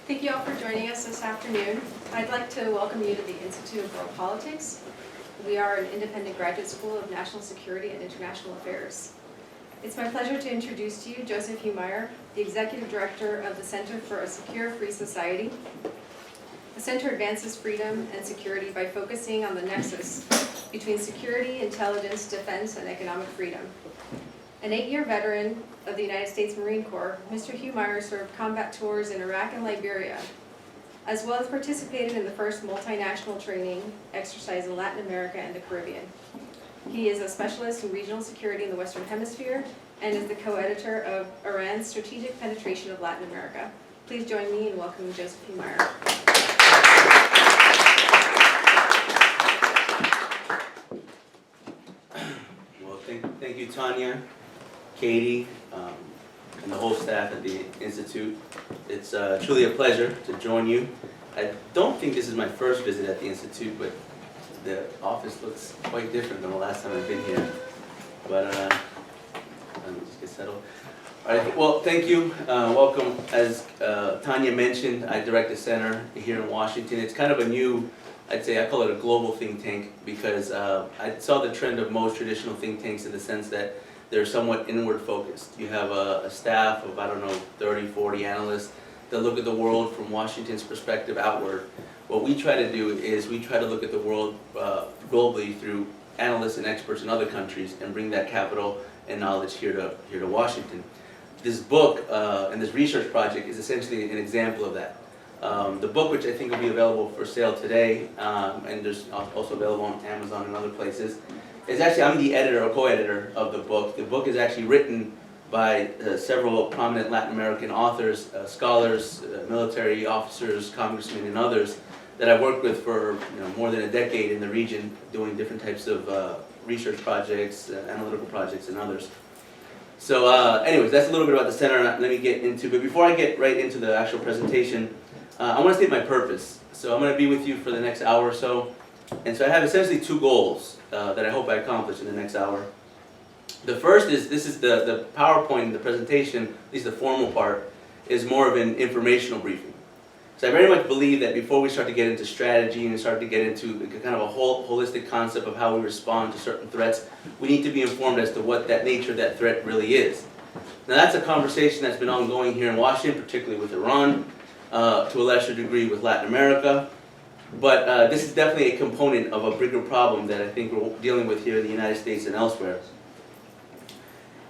Thank you all for joining us this afternoon. I'd like to welcome you to the Institute of World Politics. We are an independent graduate school of national security and international affairs. It's my pleasure to introduce to you Joseph Humire, the Executive Director of the Center for a Secure Free Society. The center advances freedom and security by focusing on the nexus between security, intelligence, defense, and economic freedom. An 8-year veteran of the United States Marine Corps, Mr. Humire served combat tours in Iraq and Liberia, as well as participated in the first multinational training exercise in Latin America and the Caribbean. He is a specialist in regional security in the Western Hemisphere and is the co-editor of Iran's Strategic Penetration of Latin America. Please join me in welcoming Joseph Humire. Well, thank you, Tanya, Katie, and the whole staff at the Institute. It's truly a pleasure to join you. I don't think this is my first visit at the Institute, but the office looks quite different than the last time I've been here. But let me just get settled. All right, well, thank you. Welcome. As Tanya mentioned, I direct the center here in Washington. It's kind of a new, I'd say, I call it a global think tank because I saw the trend of most traditional think tanks in the sense that they're somewhat inward focused. You have a staff of, 30, 40 analysts that look at the world from Washington's perspective outward. What we try to do is we try to look at the world globally through analysts and experts in other countries and bring that capital and knowledge here to Washington. This book and this research project is essentially an example of that. The book, which I think will be available for sale today, and there's also available on Amazon and other places, is actually, I'm the editor or co-editor of the book. The book is actually written by several prominent Latin American authors, scholars, military officers, congressmen, and others that I've worked with for more than a decade in the region, doing different types of research projects, analytical projects, and others. So anyways, that's a little bit about the center. Let me get into, but before I get right into the actual presentation, I want to state my purpose. So I'm going to be with you for the next hour or so. And so I have essentially two goals that I hope I accomplish in the next hour. The first is, this is the PowerPoint in the presentation, at least the formal part, is more of an informational briefing. So I very much believe that before we start to get into strategy and start to get into kind of a whole holistic concept of how we respond to certain threats, we need to be informed as to what that nature of that threat really is. Now that's a conversation that's been ongoing here in Washington, particularly with Iran, to a lesser degree with Latin America. But this is definitely a component of a bigger problem that I think we're dealing with here in the United States and elsewhere.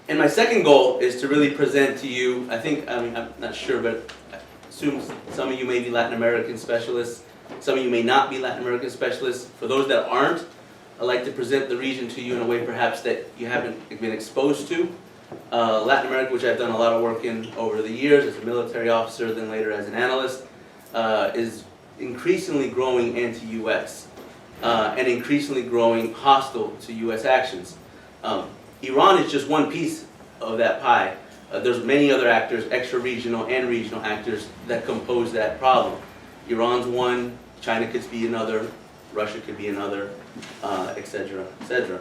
And my second goal is to really present to you, I'm not sure, but I assume some of you may be Latin American specialists, some of you may not be Latin American specialists. For those that aren't, I'd like to present the region to you in a way perhaps that you haven't been exposed to. Latin America, which I've done a lot of work in over the years as a military officer, then later as an analyst, is increasingly growing anti-U.S. And increasingly growing hostile to U.S. actions. Iran is just one piece of that pie. There's many other actors, extra-regional and regional actors, that compose that problem. Iran's one, China could be another, Russia could be another, etc., etc.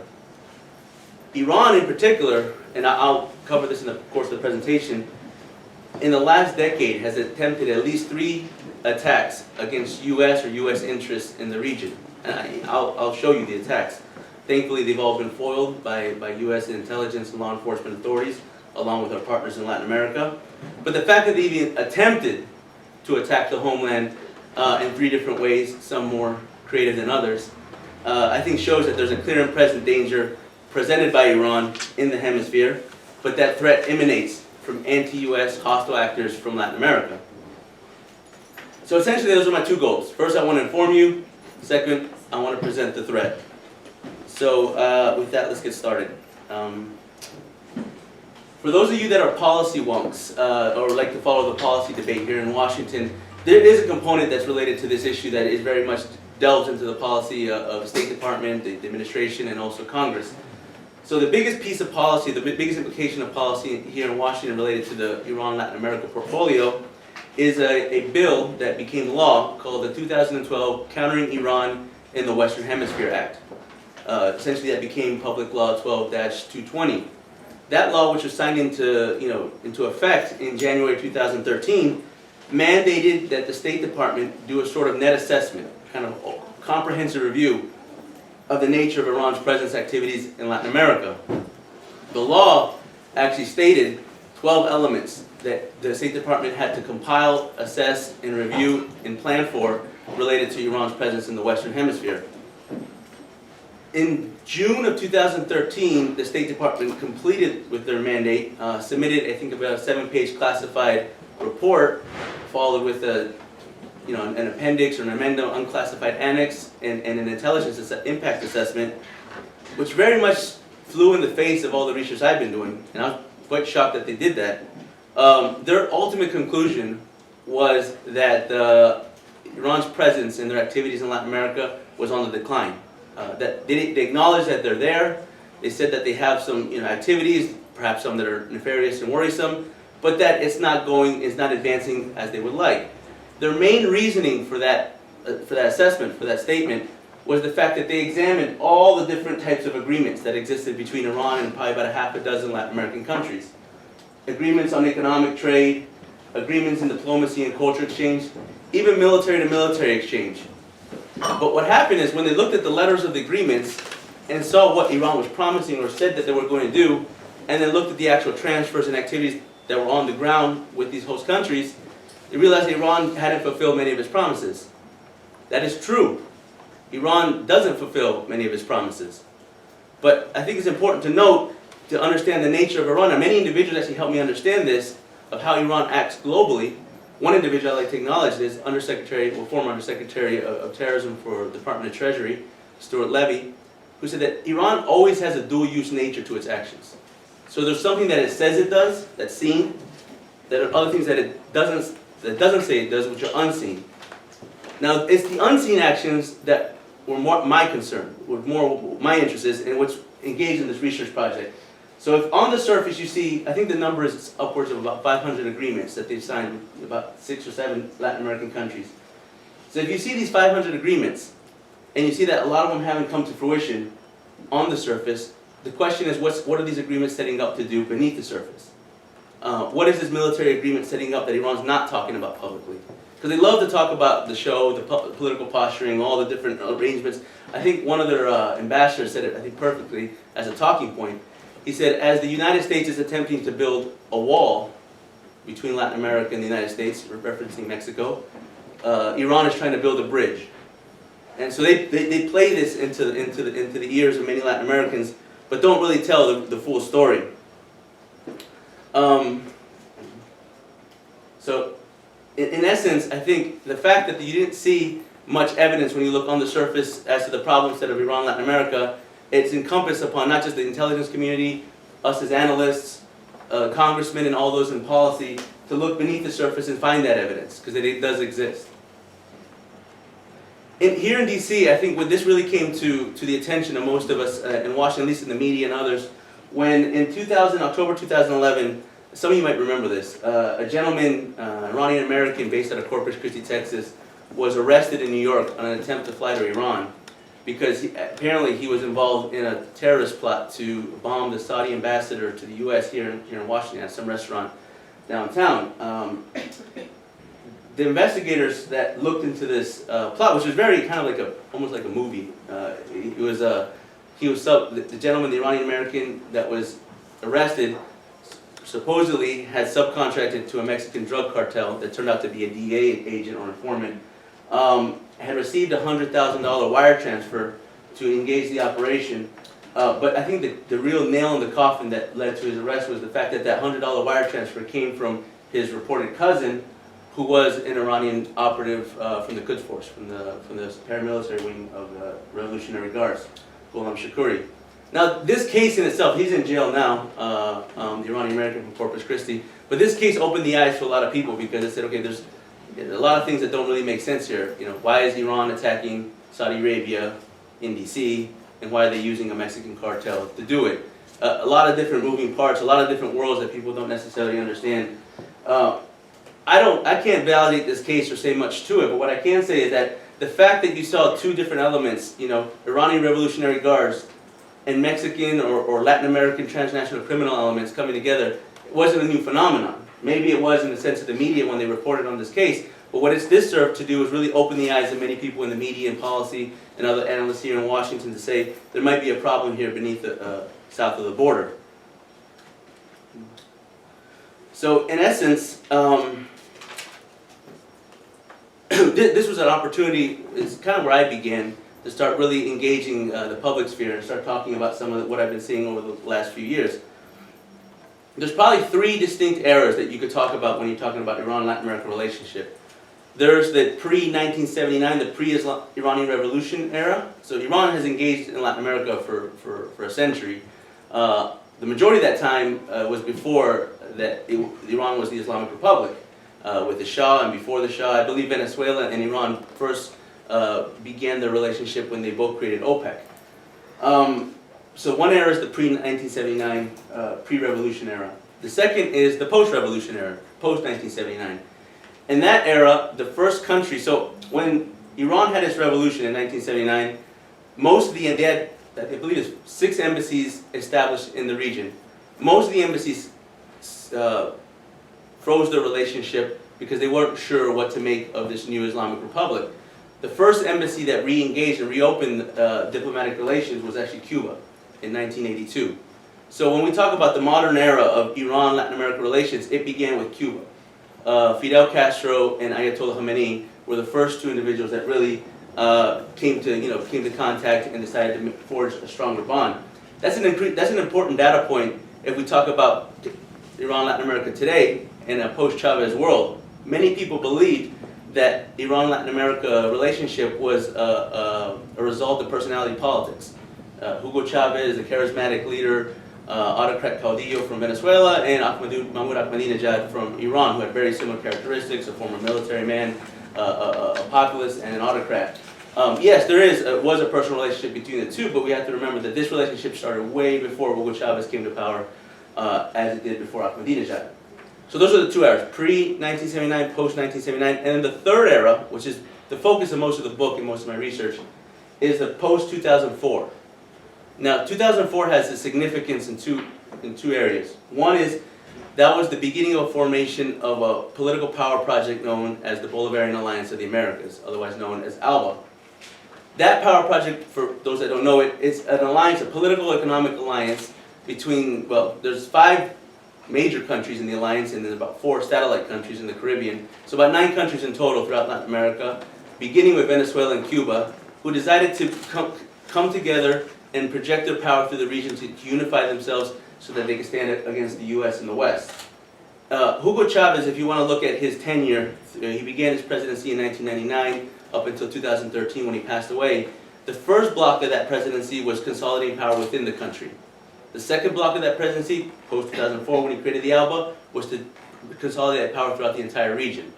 Iran in particular, and I'll cover this in the course of the presentation, in the last decade has attempted at least 3 attacks against U.S. or U.S. interests in the region. And I'll show you the attacks. Thankfully, they've all been foiled by U.S. intelligence and law enforcement authorities, along with our partners in Latin America. But the fact that they even attempted to attack the homeland in 3 different ways, some more creative than others, I think shows that there's a clear and present danger presented by Iran in the hemisphere, but that threat emanates from anti-U.S. hostile actors from Latin America. So essentially, those are my 2 goals. First, I want to inform you. Second, I want to present the threat. So with that, let's get started. For those of you that are policy wonks or like to follow the policy debate here in Washington, there is a component that's related to this issue that is very much delves into the policy of the State Department, the administration, and also Congress. So the biggest piece of policy, the biggest implication of policy here in Washington related to the Iran-Latin America portfolio is a bill that became law called the 2012 Countering Iran in the Western Hemisphere Act. Essentially, that became Public Law 12-220. That law, which was signed into effect in January 2013, mandated that the State Department do a sort of net assessment, kind of comprehensive review of the nature of Iran's presence activities in Latin America. The law actually stated 12 elements that the State Department had to compile, assess, and review and plan for related to Iran's presence in the Western Hemisphere. In June of 2013, the State Department completed with their mandate, submitted, I think, about a 7-page classified report, followed with an appendix or an amendment, unclassified annex, and an intelligence impact assessment, which very much flew in the face of all the research I've been doing, and I was quite shocked that they did that. Their ultimate conclusion was that Iran's presence and their activities in Latin America was on the decline. That they acknowledge that they're there. They said that they have some activities, perhaps some that are nefarious and worrisome, but that it's not advancing as they would like. Their main reasoning for that assessment, for that statement, was the fact that they examined all the different types of agreements that existed between Iran and probably about a half a dozen Latin American countries. Agreements on economic trade, agreements in diplomacy and culture exchange, even military to military exchange. But what happened is when they looked at the letters of the agreements and saw what Iran was promising or said that they were going to do, and then looked at the actual transfers and activities that were on the ground with these host countries, they realized Iran hadn't fulfilled many of its promises. That is true. Iran doesn't fulfill many of its promises. But I think it's important to note, to understand the nature of Iran, and many individuals actually helped me understand this, of how Iran acts globally. One individual I'd like to acknowledge is former Undersecretary of Terrorism for the Department of Treasury, Stuart Levy, who said that Iran always has a dual-use nature to its actions. So there's something that it says it does, that's seen, there are other things that it doesn't say it does, which are unseen. Now, it's the unseen actions that were more my concern, were more my interest is, and what's engaged in this research project. So if on the surface you see, I think the number is upwards of about 500 agreements that they've signed with about 6 or 7 Latin American countries. So if you see these 500 agreements, and you see that a lot of them haven't come to fruition on the surface, the question is what are these agreements setting up to do beneath the surface? What is this military agreement setting up that Iran's not talking about publicly? Because they love to talk about the show, the political posturing, all the different arrangements. I think one of their ambassadors said it, I think perfectly, as a talking point. He said, as the United States is attempting to build a wall between Latin America and the United States, referencing Mexico, Iran is trying to build a bridge. And so they play this into the ears of many Latin Americans, but don't really tell the full story. So, in essence, I think the fact that you didn't see much evidence when you look on the surface as to the problems that of Iran, Latin America, it's encompassed upon not just the intelligence community, us as analysts, congressmen, and all those in policy, to look beneath the surface and find that evidence, because it does exist. Here in D.C., I think when this really came to the attention of most of us in Washington, at least in the media and others, when in October 2011, some of you might remember this, a gentleman, Iranian American based out of Corpus Christi, Texas, was arrested in New York on an attempt to fly to Iran because apparently he was involved in a terrorist plot to bomb the Saudi ambassador to the U.S. here in Washington at some restaurant downtown. The investigators that looked into this plot, which was very kind of like almost like a movie. The gentleman, the Iranian American that was arrested, supposedly had subcontracted to a Mexican drug cartel that turned out to be a DEA agent or informant, had received a $100,000 wire transfer to engage the operation. But I think the real nail in the coffin that led to his arrest was the fact that that $100 wire transfer came from his reported cousin, who was an Iranian operative from the Quds Force, from the paramilitary wing of the Revolutionary Guards, Ghulam Shukuri. Now, this case in itself, he's in jail now, the Iranian American from Corpus Christi, but this case opened the eyes to a lot of people because it said, okay, there's a lot of things that don't really make sense here. You know, why is Iran attacking Saudi Arabia in D.C., and why are they using a Mexican cartel to do it? A lot of different moving parts, a lot of different worlds that people don't necessarily understand. I can't validate this case or say much to it, but what I can say is that the fact that you saw two different elements, you know, Iranian Revolutionary Guards and Mexican or Latin American transnational criminal elements coming together, it wasn't a new phenomenon. Maybe it was in the sense of the media when they reported on this case, but what this served to do is really open the eyes of many people in the media and policy and other analysts here in Washington to say there might be a problem here beneath the south of the border. So in essence, this was an opportunity, it's kind of where I began, to start really engaging the public sphere and start talking about some of what I've been seeing over the last few years. There's probably three distinct eras that you could talk about when you're talking about Iran-Latin America relationship. There's the pre-1979, the pre-Iranian Revolution era. So Iran has engaged in Latin America for a century. The majority of that time was before that Iran was the Islamic Republic, with the Shah and before the Shah. I believe Venezuela and Iran first began their relationship when they both created OPEC. So one era is the pre-1979, pre-revolution era. The second is the post-revolution era, post-1979. In that era, the first country, so when Iran had its revolution in 1979, most of the, they had, I believe it's 6 embassies established in the region. Most of the embassies froze their relationship because they weren't sure what to make of this new Islamic Republic. The first embassy that re-engaged and reopened diplomatic relations was actually Cuba in 1982. So when we talk about the modern era of Iran-Latin America relations, it began with Cuba. Fidel Castro and Ayatollah Khamenei were the first 2 individuals that really came to contact and decided to forge a stronger bond. That's an important data point if we talk about Iran-Latin America today in a post-Chavez world. Many people believed that Iran-Latin America relationship was a result of personality politics. Hugo Chavez, the charismatic leader, autocrat caudillo from Venezuela, and Mahmoud Ahmadinejad from Iran, who had very similar characteristics, a former military man, a populist, and an autocrat. Yes, there was a personal relationship between the two, but we have to remember that this relationship started way before Hugo Chavez came to power, as it did before Ahmadinejad. So those are the 2 eras, pre-1979, post-1979, and then the third era, which is the focus of most of the book and most of my research, is the post-2004. Now, 2004 has a significance in two areas. One is that was the beginning of formation of a political power project known as the Bolivarian Alliance of the Americas, otherwise known as ALBA. That power project, for those that don't know it, is an alliance, a political economic alliance between, well, there's 5 major countries in the alliance and then about 4 satellite countries in the Caribbean. So about 9 countries in total throughout Latin America, beginning with Venezuela and Cuba, who decided to come together and project their power through the region to unify themselves so that they could stand against the U.S. in the West. Hugo Chavez, if you want to look at his tenure, he began his presidency in 1999 up until 2013 when he passed away. The first block of that presidency was consolidating power within the country. The second block of that presidency, post-2004 when he created the ALBA, was to consolidate power throughout the entire region.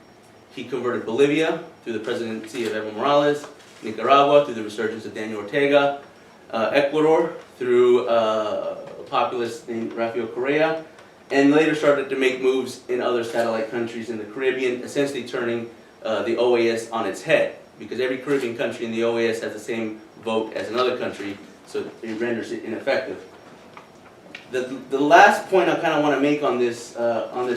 He converted Bolivia through the presidency of Evo Morales, Nicaragua through the resurgence of Daniel Ortega, Ecuador through a populist named Rafael Correa, and later started to make moves in other satellite countries in the Caribbean, essentially turning the OAS on its head, because every Caribbean country in the OAS has the same vote as another country, so it renders it ineffective. The last point I kind of want to make on this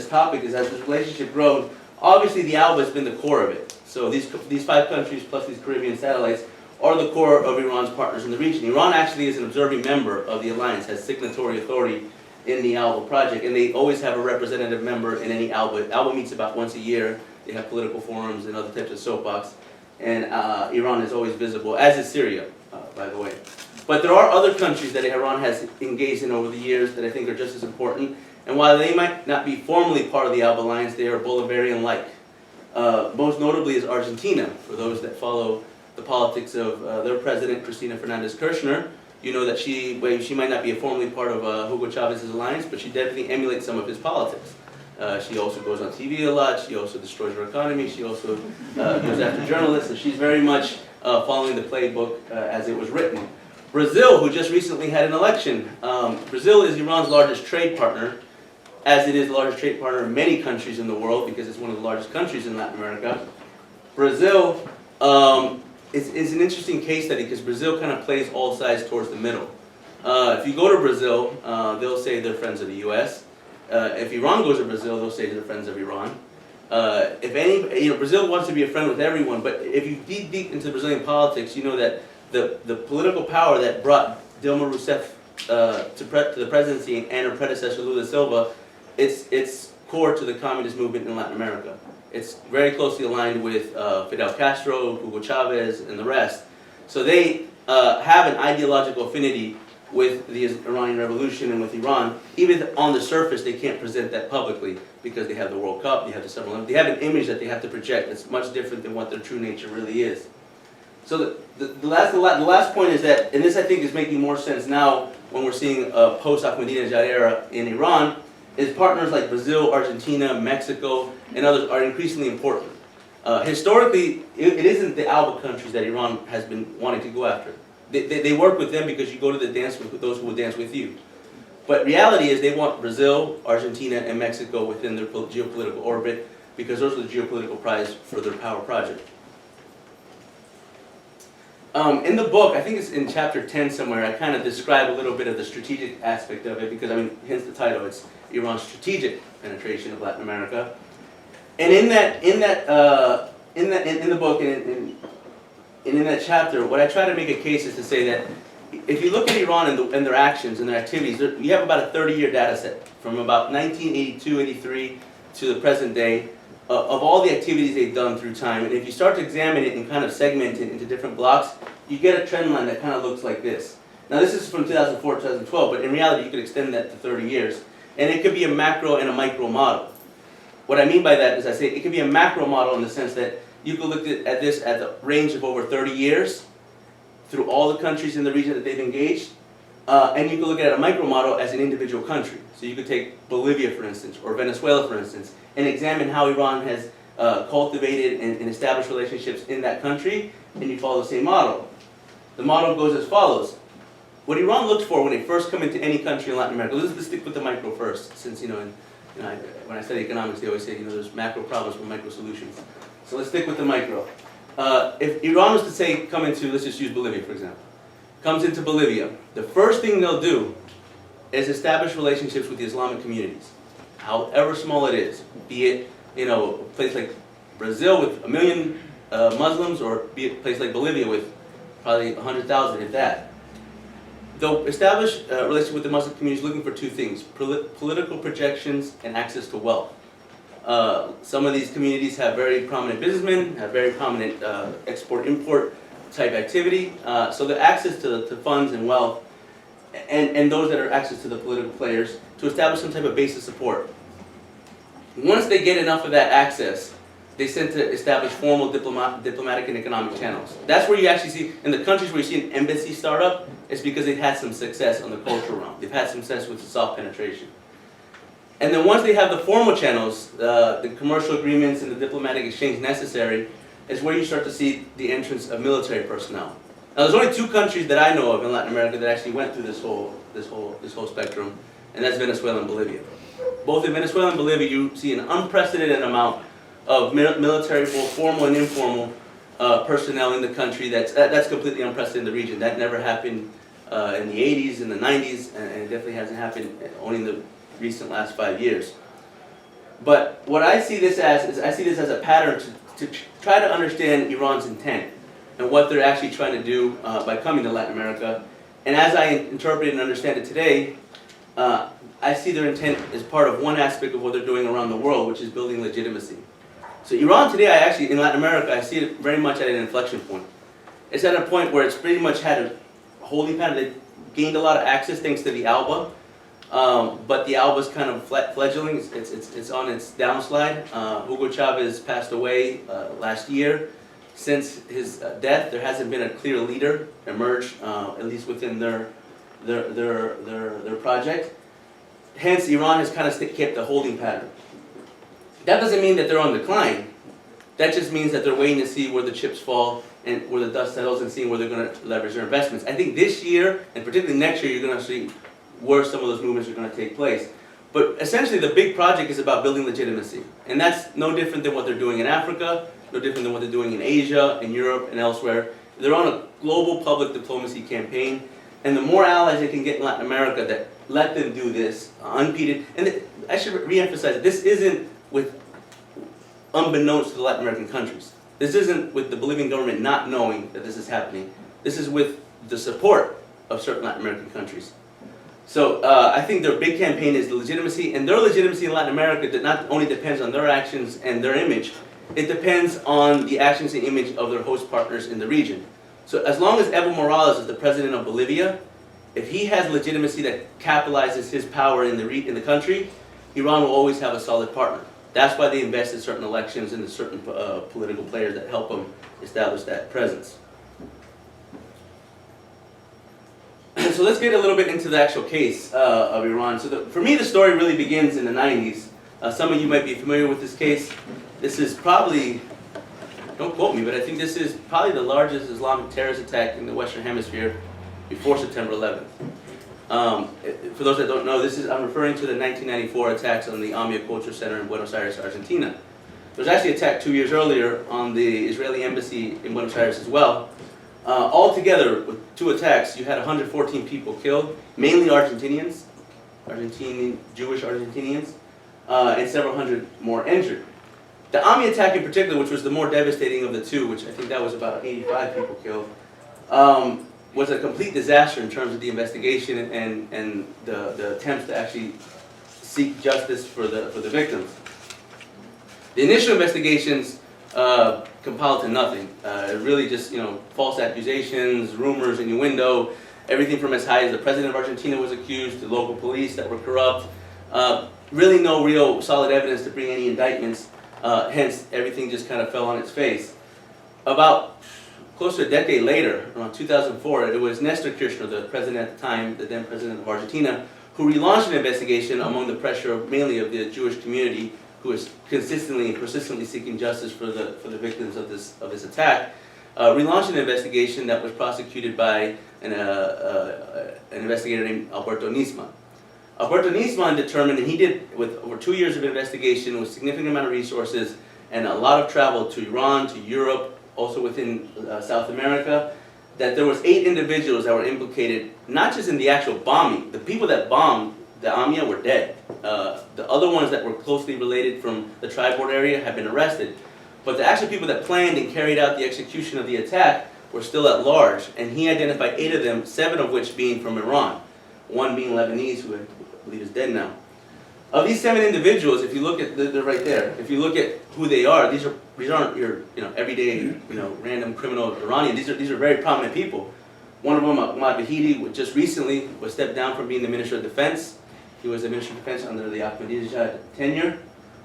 topic is as this relationship grows, obviously the ALBA has been the core of it. So these 5 countries plus these Caribbean satellites are the core of Iran's partners in the region. Iran actually is an observing member of the alliance, has signatory authority in the ALBA project, and they always have a representative member in any ALBA. ALBA meets about once a year. They have political forums and other types of soapbox, and Iran is always visible, as is Syria, by the way. But there are other countries that Iran has engaged in over the years that I think are just as important, and while they might not be formally part of the ALBA alliance, they are Bolivarian-like. Most notably is Argentina, for those that follow the politics of their president, Cristina Fernández Kirchner. You know that she might not be formally part of Hugo Chávez's alliance, but she definitely emulates some of his politics. She also goes on TV a lot, she also destroys her economy, she also goes after journalists, and she's very much following the playbook as it was written. Brazil, who just recently had an election, Brazil is Iran's largest trade partner, as it is the largest trade partner in many countries in the world, because it's one of the largest countries in Latin America. Brazil is an interesting case study, because Brazil kind of plays all sides towards the middle. If you go to Brazil, they'll say they're friends of the U.S. if Iran goes to Brazil, they'll say they're friends of Iran. Brazil wants to be a friend with everyone, but if you dig deep into Brazilian politics, you know that the political power that brought Dilma Rousseff to the presidency and her predecessor Lula da Silva, it's core to the communist movement in Latin America. It's very closely aligned with Fidel Castro, Hugo Chavez, and the rest. So they have an ideological affinity with the Iranian Revolution and with Iran. Even on the surface, they can't present that publicly because they have the World Cup, they have the Summer Olympics, they have an image that they have to project that's much different than what their true nature really is. So the last point is that, and this I think is making more sense now when we're seeing a post-Ahmadinejad era in Iran, is partners like Brazil, Argentina, Mexico, and others are increasingly important. Historically, it isn't the ALBA countries that Iran has been wanting to go after. They work with them because you go to the dance with those who will dance with you. But reality is they want Brazil, Argentina, and Mexico within their geopolitical orbit because those are the geopolitical prize for their power project. In the book, I think it's in chapter 10 somewhere, I kind of describe a little bit of the strategic aspect of it because, I mean, hence the title, it's Iran's strategic penetration of Latin America. And in the book and in that chapter, what I try to make a case is to say that if you look at Iran and their actions and their activities, you have about a 30-year data set from about 1982, 83 to the present day of all the activities they've done through time. And if you start to examine it and kind of segment it into different blocks, you get a trend line that kind of looks like this. Now this is from 2004 to 2012, but in reality you could extend that to 30 years. And it could be a macro and a micro model. What I mean by that is I say it could be a macro model in the sense that you could look at this at the range of over 30 years through all the countries in the region that they've engaged. And you could look at a micro model as an individual country. So you could take Bolivia, for instance, or Venezuela, for instance, and examine how Iran has cultivated and established relationships in that country, and you follow the same model. The model goes as follows. What Iran looks for when they first come into any country in Latin America, let's stick with the micro first, since, when I study economics, they always say, there's macro problems with micro solutions. So let's stick with the micro. If Iran was to say, come into, let's just use Bolivia, for example, comes into Bolivia, the first thing they'll do is establish relationships with the Islamic communities, however small it is, be it, a place like Brazil with 1 million Muslims, or be it a place like Bolivia with probably 100,000, if that. They'll establish a relationship with the Muslim communities looking for two things, political projections and access to wealth. Some of these communities have very prominent businessmen, have very prominent export-import type activity, so the access to funds and wealth, and those that are access to the political players, to establish some type of base of support. Once they get enough of that access, they tend to establish formal diplomatic and economic channels. That's where you actually see, in the countries where you see an embassy start up, it's because they've had some success on the cultural realm. They've had some success with the soft penetration. And then once they have the formal channels, the commercial agreements and the diplomatic exchange necessary, is where you start to see the entrance of military personnel. Now there's only two countries that I know of in Latin America that actually went through this whole spectrum, and that's Venezuela and Bolivia. Both in Venezuela and Bolivia, you see an unprecedented amount of military, both formal and informal, personnel in the country. That's completely unprecedented in the region. That never happened in the 80s, in the 90s, and it definitely hasn't happened only in the recent last 5 years. But what I see this as is I see this as a pattern to try to understand Iran's intent and what they're actually trying to do by coming to Latin America. And as I interpret it and understand it today, I see their intent as part of one aspect of what they're doing around the world, which is building legitimacy. So Iran today, in Latin America, I see it very much at an inflection point. It's at a point where it's pretty much had a holding pattern. They've gained a lot of access thanks to the ALBA, but the ALBA's kind of fledgling. It's on its downslide. Hugo Chavez passed away last year. Since his death, there hasn't been a clear leader emerge, at least within their project. Hence, Iran has kind of kept a holding pattern. That doesn't mean that they're on decline. That just means that they're waiting to see where the chips fall and where the dust settles and seeing where they're going to leverage their investments. I think this year, and particularly next year, you're going to see where some of those movements are going to take place. But essentially, the big project is about building legitimacy. And that's no different than what they're doing in Africa, no different than what they're doing in Asia, in Europe, and elsewhere. They're on a global public diplomacy campaign. And the more allies they can get in Latin America that let them do this unimpeded. And I should re-emphasize that this isn't with unbeknownst to the Latin American countries. This isn't with the Bolivian government not knowing that this is happening. This is with the support of certain Latin American countries. So I think their big campaign is the legitimacy, and their legitimacy in Latin America that not only depends on their actions and their image, it depends on the actions and image of their host partners in the region. So as long as Evo Morales is the president of Bolivia, if he has legitimacy that capitalizes his power in the country, Iran will always have a solid partner. That's why they invest in certain elections and in certain political players that help them establish that presence. So let's get a little bit into the actual case of Iran. So for me, the story really begins in the 90s. Some of you might be familiar with this case. This is probably, don't quote me, but I think this is probably the largest Islamic terrorist attack in the Western Hemisphere before September 11th. For those that don't know, I'm referring to the 1994 attacks on the AMIA Culture Center in Buenos Aires, Argentina. There was actually an attack 2 years earlier on the Israeli embassy in Buenos Aires as well. Altogether, with 2 attacks, you had 114 people killed, mainly Argentinians, Jewish Argentinians, and several hundred more injured. The AMIA attack in particular, which was the more devastating of the 2, which I think that was about 85 people killed, was a complete disaster in terms of the investigation and the attempts to actually seek justice for the victims. The initial investigations compiled to nothing. Really just false accusations, rumors, innuendo, everything from as high as the president of Argentina was accused to local police that were corrupt. Really no real solid evidence to bring any indictments. Hence, everything just kind of fell on its face. About close to a decade later, around 2004, it was Nestor Kirchner, the president at the time, the then president of Argentina, who relaunched an investigation among the pressure mainly of the Jewish community, who is consistently and persistently seeking justice for the victims of this attack. Relaunched an investigation that was prosecuted by an investigator named Alberto Nisman. Alberto Nisman determined, and he did with over 2 years of investigation with significant amount of resources and a lot of travel to Iran, to Europe, also within South America, that there was 8 individuals that were implicated, not just in the actual bombing. The people that bombed the AMIA were dead. The other ones that were closely related from the tri-board area have been arrested. But the actual people that planned and carried out the execution of the attack were still at large, and he identified 8 of them, 7 of which being from Iran, 1 being Lebanese, who I believe is dead now. Of these 7 individuals, if you look at, they're right there, if you look at who they are, these aren't your everyday random criminal Iranian. These are very prominent people. One of them, Ahmad Vahidi, just recently was stepped down from being the Minister of Defense. He was the Minister of Defense under the Ahmadinejad tenure.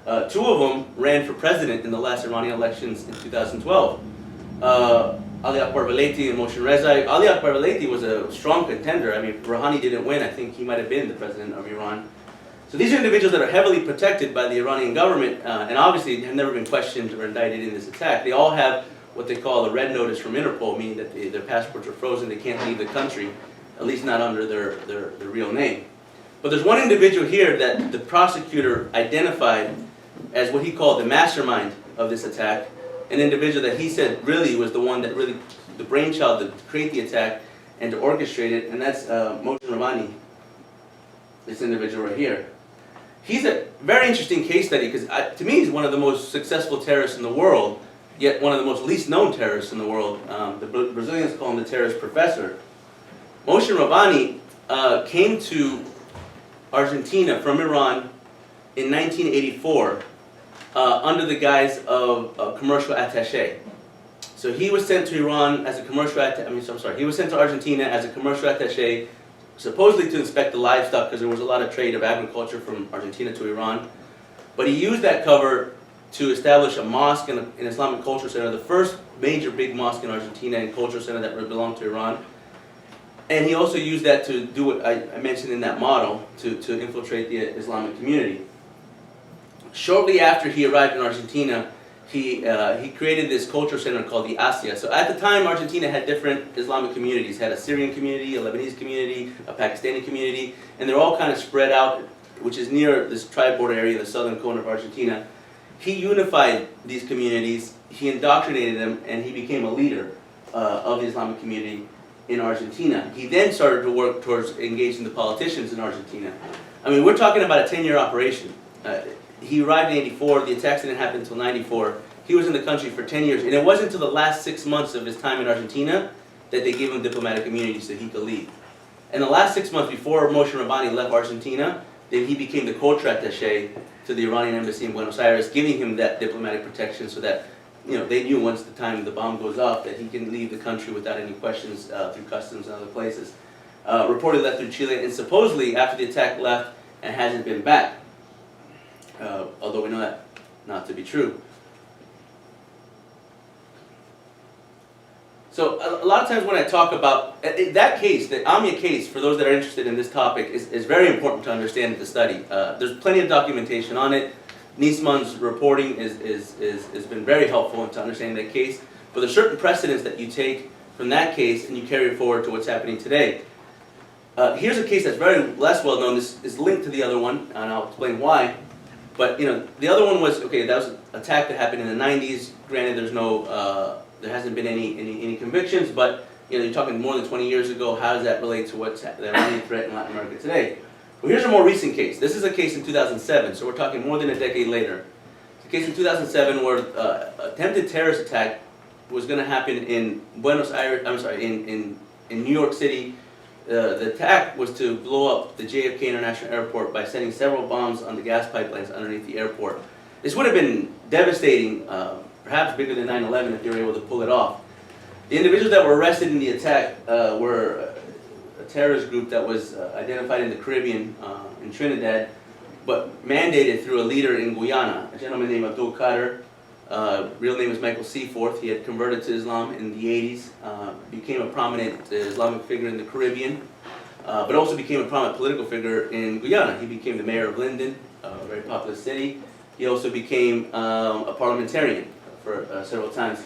2 of them ran for president in the last Iranian elections in 2012. Ali Akbar Velayati and Mohsen Rezai. Ali Akbar Velayati was a strong contender. I mean, if Rouhani didn't win, I think he might have been the president of Iran. So these are individuals that are heavily protected by the Iranian government, and obviously have never been questioned or indicted in this attack. They all have what they call a red notice from Interpol, meaning that their passports are frozen, they can't leave the country, at least not under their real name. But there's one individual here that the prosecutor identified as what he called the mastermind of this attack, an individual that he said really was the one that really, the brainchild to create the attack and to orchestrate it, and that's Mohsen Rabbani, this individual right here. He's a very interesting case study because to me he's one of the most successful terrorists in the world, yet one of the most least known terrorists in the world. The Brazilians call him the terrorist professor. Mohsen Rabbani came to Argentina from Iran in 1984 under the guise of a commercial attaché. So he was sent to Iran as a commercial he was sent to Argentina as a commercial attaché, supposedly to inspect the livestock because there was a lot of trade of agriculture from Argentina to Iran. But he used that cover to establish a mosque and an Islamic culture center, the first major big mosque in Argentina and culture center that belonged to Iran. And he also used that to do what I mentioned in that model, to infiltrate the Islamic community. Shortly after he arrived in Argentina, he created this culture center called the ASIA. So at the time, Argentina had different Islamic communities. It had a Syrian community, a Lebanese community, a Pakistani community, and they're all kind of spread out, which is near this tri-board area, the southern corner of Argentina. He unified these communities, he indoctrinated them, and he became a leader of the Islamic community. in Argentina. He then started to work towards engaging the politicians in Argentina. I mean, we're talking about a 10-year operation. He arrived in 84, the attacks didn't happen until 94. He was in the country for 10 years, and it wasn't until the last 6 months of his time in Argentina that they gave him diplomatic immunity so he could leave. In the last 6 months before Moshe Rabbani left Argentina, then he became the culture attaché to the Iranian embassy in Buenos Aires, giving him that diplomatic protection so that they knew once the time the bomb goes off that he can leave the country without any questions through customs and other places. Reportedly left through Chile, and supposedly after the attack left and hasn't been back, although we know that not to be true. So a lot of times when I talk about that case, the AMIA case, for those that are interested in this topic, is very important to understand the study. There's plenty of documentation on it. Niesmann's reporting has been very helpful into understanding that case. But there's certain precedents that you take from that case and you carry it forward to what's happening today. Here's a case that's very less well known. This is linked to the other one, and I'll explain why. But the other one was, okay, that was an attack that happened in the 90s. Granted, there's no there hasn't been any convictions, but you're talking more than 20 years ago. How does that relate to what's the Iranian threat in Latin America today? Well, here's a more recent case. This is a case in 2007, so we're talking more than a decade later. It's a case in 2007 where attempted terrorist attack was going to happen in Buenos Aires. I'm sorry, in New York City. The attack was to blow up the JFK International Airport by sending several bombs on the gas pipelines underneath the airport. This would have been devastating. Perhaps bigger than 9/11 if they were able to pull it off. The individuals that were arrested in the attack were a terrorist group that was identified in the Caribbean, in Trinidad, but mandated through a leader in Guyana, a gentleman named Abdul Qadir. Real name is Michael Seaforth. He had converted to Islam in the 80s, became a prominent Islamic figure in the Caribbean, but also became a prominent political figure in Guyana. He became the mayor of Linden, a very popular city. He also became a parliamentarian for several times.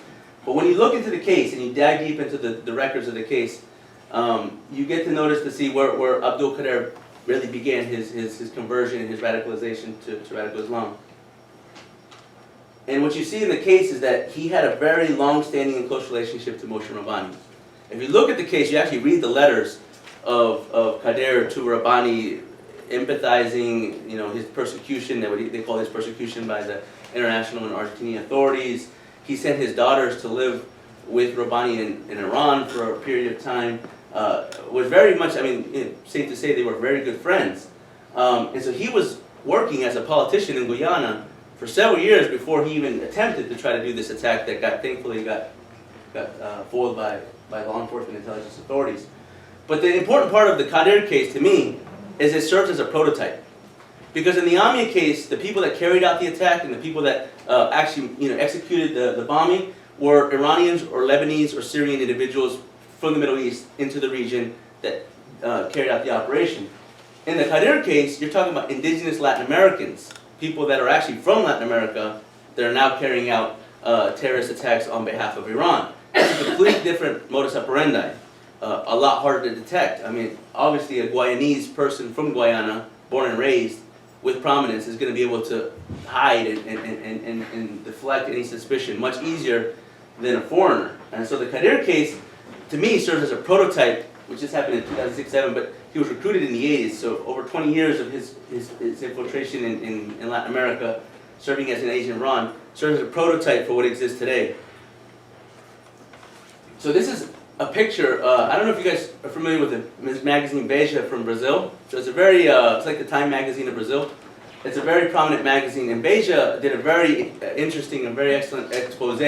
But when you look into the case and you dive deep into the records of the case, you get to notice to see where Abdul Qadir really began his conversion and his radicalization to radical Islam. And what you see in the case is that he had a very long-standing and close relationship to Moshe Rabbani. If you look at the case, you actually read the letters of Qadir to Rabbani, empathizing, his persecution, they call his persecution by the international and Argentinian authorities. He sent his daughters to live with Rabbani in Iran for a period of time. Was very much, safe to say they were very good friends. And so he was working as a politician in Guyana for several years before he even attempted to try to do this attack that thankfully got foiled by law enforcement intelligence authorities. But the important part of the Qadir case to me is it serves as a prototype. Because in the AMIA case, the people that carried out the attack and the people that actually executed the bombing were Iranians or Lebanese or Syrian individuals from the Middle East into the region that carried out the operation. In the Qadir case, you're talking about indigenous Latin Americans, people that are actually from Latin America that are now carrying out terrorist attacks on behalf of Iran. It's a completely different modus operandi, a lot harder to detect. Obviously a Guyanese person from Guyana, born and raised, with prominence is going to be able to hide and deflect any suspicion much easier than a foreigner. And so the Qadir case, to me, serves as a prototype, which just happened in 2006-07, but he was recruited in the 80s, so over 20 years of his infiltration in Latin America, serving as an agent in Iran, serves as a prototype for what exists today. So this is a picture, I don't know if you guys are familiar with the magazine Veja from Brazil. So it's a very, it's like the Time magazine of Brazil. It's a very prominent magazine, and Veja did a very interesting and very excellent expose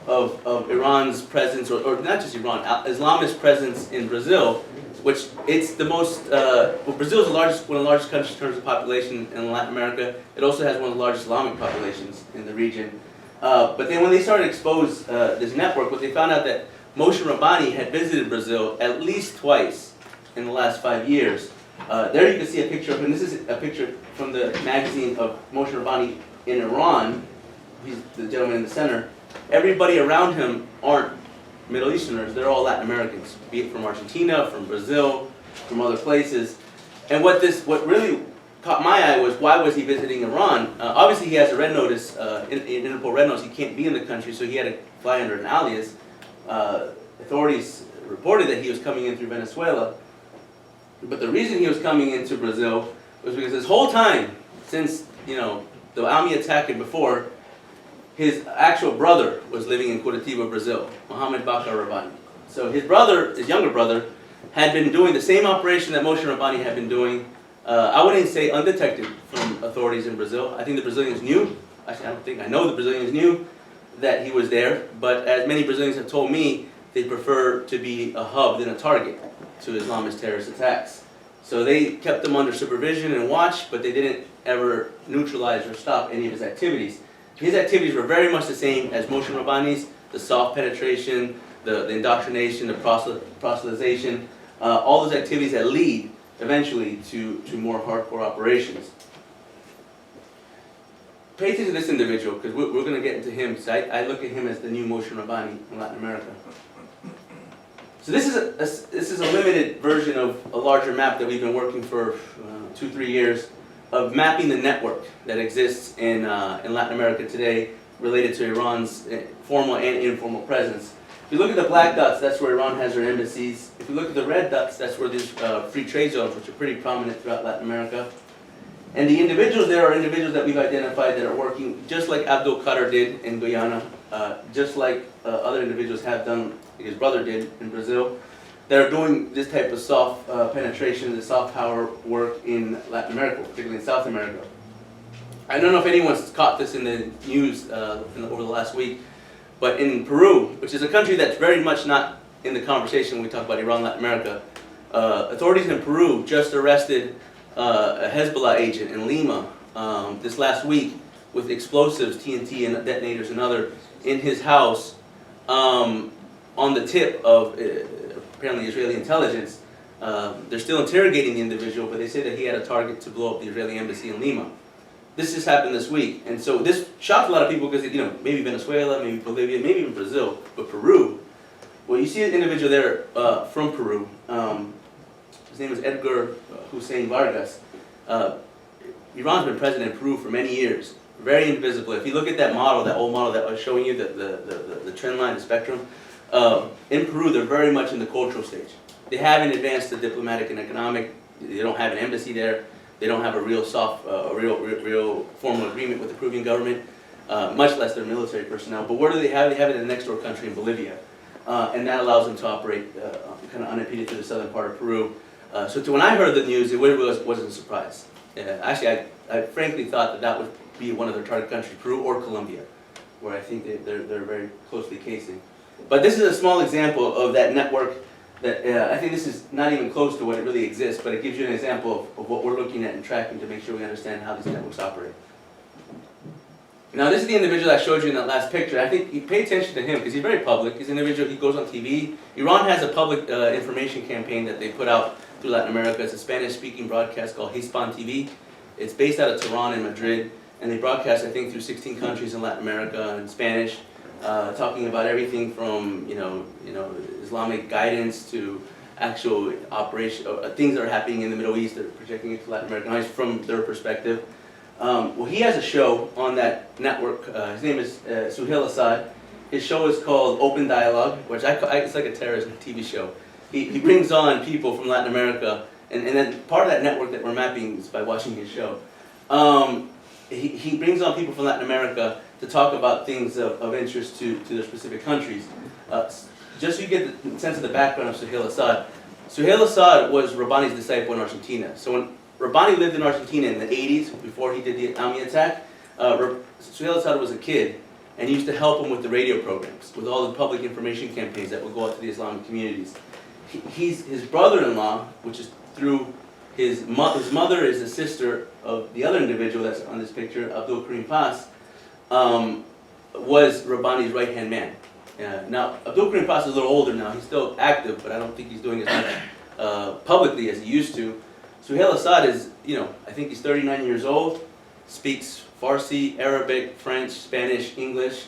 of Iran's presence, or not just Iran, Islamist presence in Brazil, which it's the most, Brazil is one of the largest countries in terms of population in Latin America. It also has one of the largest Islamic populations in the region. But then when they started to expose this network, what they found out that Moshe Rabbani had visited Brazil at least twice in the last 5 years. There you can see a picture of him. This is a picture from the magazine of Moshe Rabbani in Iran. He's the gentleman in the center. Everybody around him aren't Middle Easterners. They're all Latin Americans, be it from Argentina, from Brazil, from other places. And what really caught my eye was, why was he visiting Iran? Obviously he has a red notice, Interpol red notice. He can't be in the country, so he had to fly under an alias. Authorities reported that he was coming in through Venezuela. But the reason he was coming into Brazil was because this whole time, since the AMIA attack and before, his actual brother was living in Curitiba, Brazil, Mohamed Bakr Rabbani. So his brother, his younger brother, had been doing the same operation that Moshe Rabbani had been doing. I wouldn't say undetected from authorities in Brazil. I think the Brazilians knew. Actually, I know the Brazilians knew that he was there. But as many Brazilians have told me, they prefer to be a hub than a target to Islamist terrorist attacks. So they kept him under supervision and watch, but they didn't ever neutralize or stop any of his activities. His activities were very much the same as Moshe Rabbani's: the soft penetration, the indoctrination, the proselytization, all those activities that lead eventually to more hardcore operations. Pay attention to this individual, because we're going to get into him. So I look at him as the new Moshe Rabbani in Latin America. So this is a limited version of a larger map that we've been working for 2-3 years of mapping the network that exists in Latin America today related to Iran's formal and informal presence. If you look at the black dots, that's where Iran has their embassies. If you look at the red dots, that's where there's free trade zones, which are pretty prominent throughout Latin America. And the individuals there are individuals that we've identified that are working just like Abdul Qadir did in Guyana, just like other individuals have done, like his brother did in Brazil, that are doing this type of soft penetration, the soft power work in Latin America, particularly in South America. I don't know if anyone's caught this in the news over the last week, but in Peru, which is a country that's very much not in the conversation when we talk about Iran, Latin America, authorities in Peru just arrested a Hezbollah agent in Lima this last week with explosives, TNT and detonators and other, in his house on the tip of apparently Israeli intelligence. They're still interrogating the individual, but they say that he had a target to blow up the Israeli embassy in Lima. This just happened this week, and so this shocked a lot of people because, maybe Venezuela, maybe Bolivia, maybe even Brazil, but Peru. Well, you see an individual there from Peru. His name is Edgar Hussein Vargas. Iran's been president in Peru for many years, very invisible. If you look at that model, that old model that I was showing you, the trend line, the spectrum, in Peru they're very much in the cultural stage. They haven't advanced to diplomatic and economic. They don't have an embassy there. They don't have a real real formal agreement with the Peruvian government, much less their military personnel. But where do they have? They have it in the next door country in Bolivia, and that allows them to operate kind of unimpeded through the southern part of Peru. So when I heard the news, it really wasn't a surprise. Actually, I frankly thought that would be one of their target countries, Peru or Colombia, where I think they're very closely casing. But this is a small example of that network that I think this is not even close to what it really exists, but it gives you an example of what we're looking at and tracking to make sure we understand how these networks operate. Now, this is the individual I showed you in that last picture. I think you pay attention to him because he's very public. He's an individual, he goes on TV. Iran has a public information campaign that they put out through Latin America. It's a Spanish-speaking broadcast called HispanTV. It's based out of Tehran and Madrid, and they broadcast, I think, through 16 countries in Latin America in Spanish, talking about everything from Islamic guidance to actual operation, things that are happening in the Middle East. They're projecting it to Latin American eyes from their perspective. Well, he has a show on that network. His name is Suhail Assad. His show is called Open Dialogue, which it's like a terrorism TV show. He brings on people from Latin America, and then part of that network that we're mapping is by watching his show. He brings on people from Latin America to talk about things of interest to their specific countries. Just so you get the sense of the background of Suhail Assad. Suhail Assad was Rabbani's disciple in Argentina. So when Rabbani lived in Argentina in the 80s, before he did the AMIA attack, Suhail Assad was a kid, and he used to help him with the radio programs, with all the public information campaigns that would go out to the Islamic communities. His brother-in-law, which is through his mother is the sister of the other individual that's on this picture, Abdul Karim Pas, was Rabbani's right-hand man. Now, Abdul Karim Pas is a little older now. He's still active, but I don't think he's doing as much publicly as he used to. Suhail Assad is, I think he's 39 years old, speaks Farsi, Arabic, French, Spanish, English.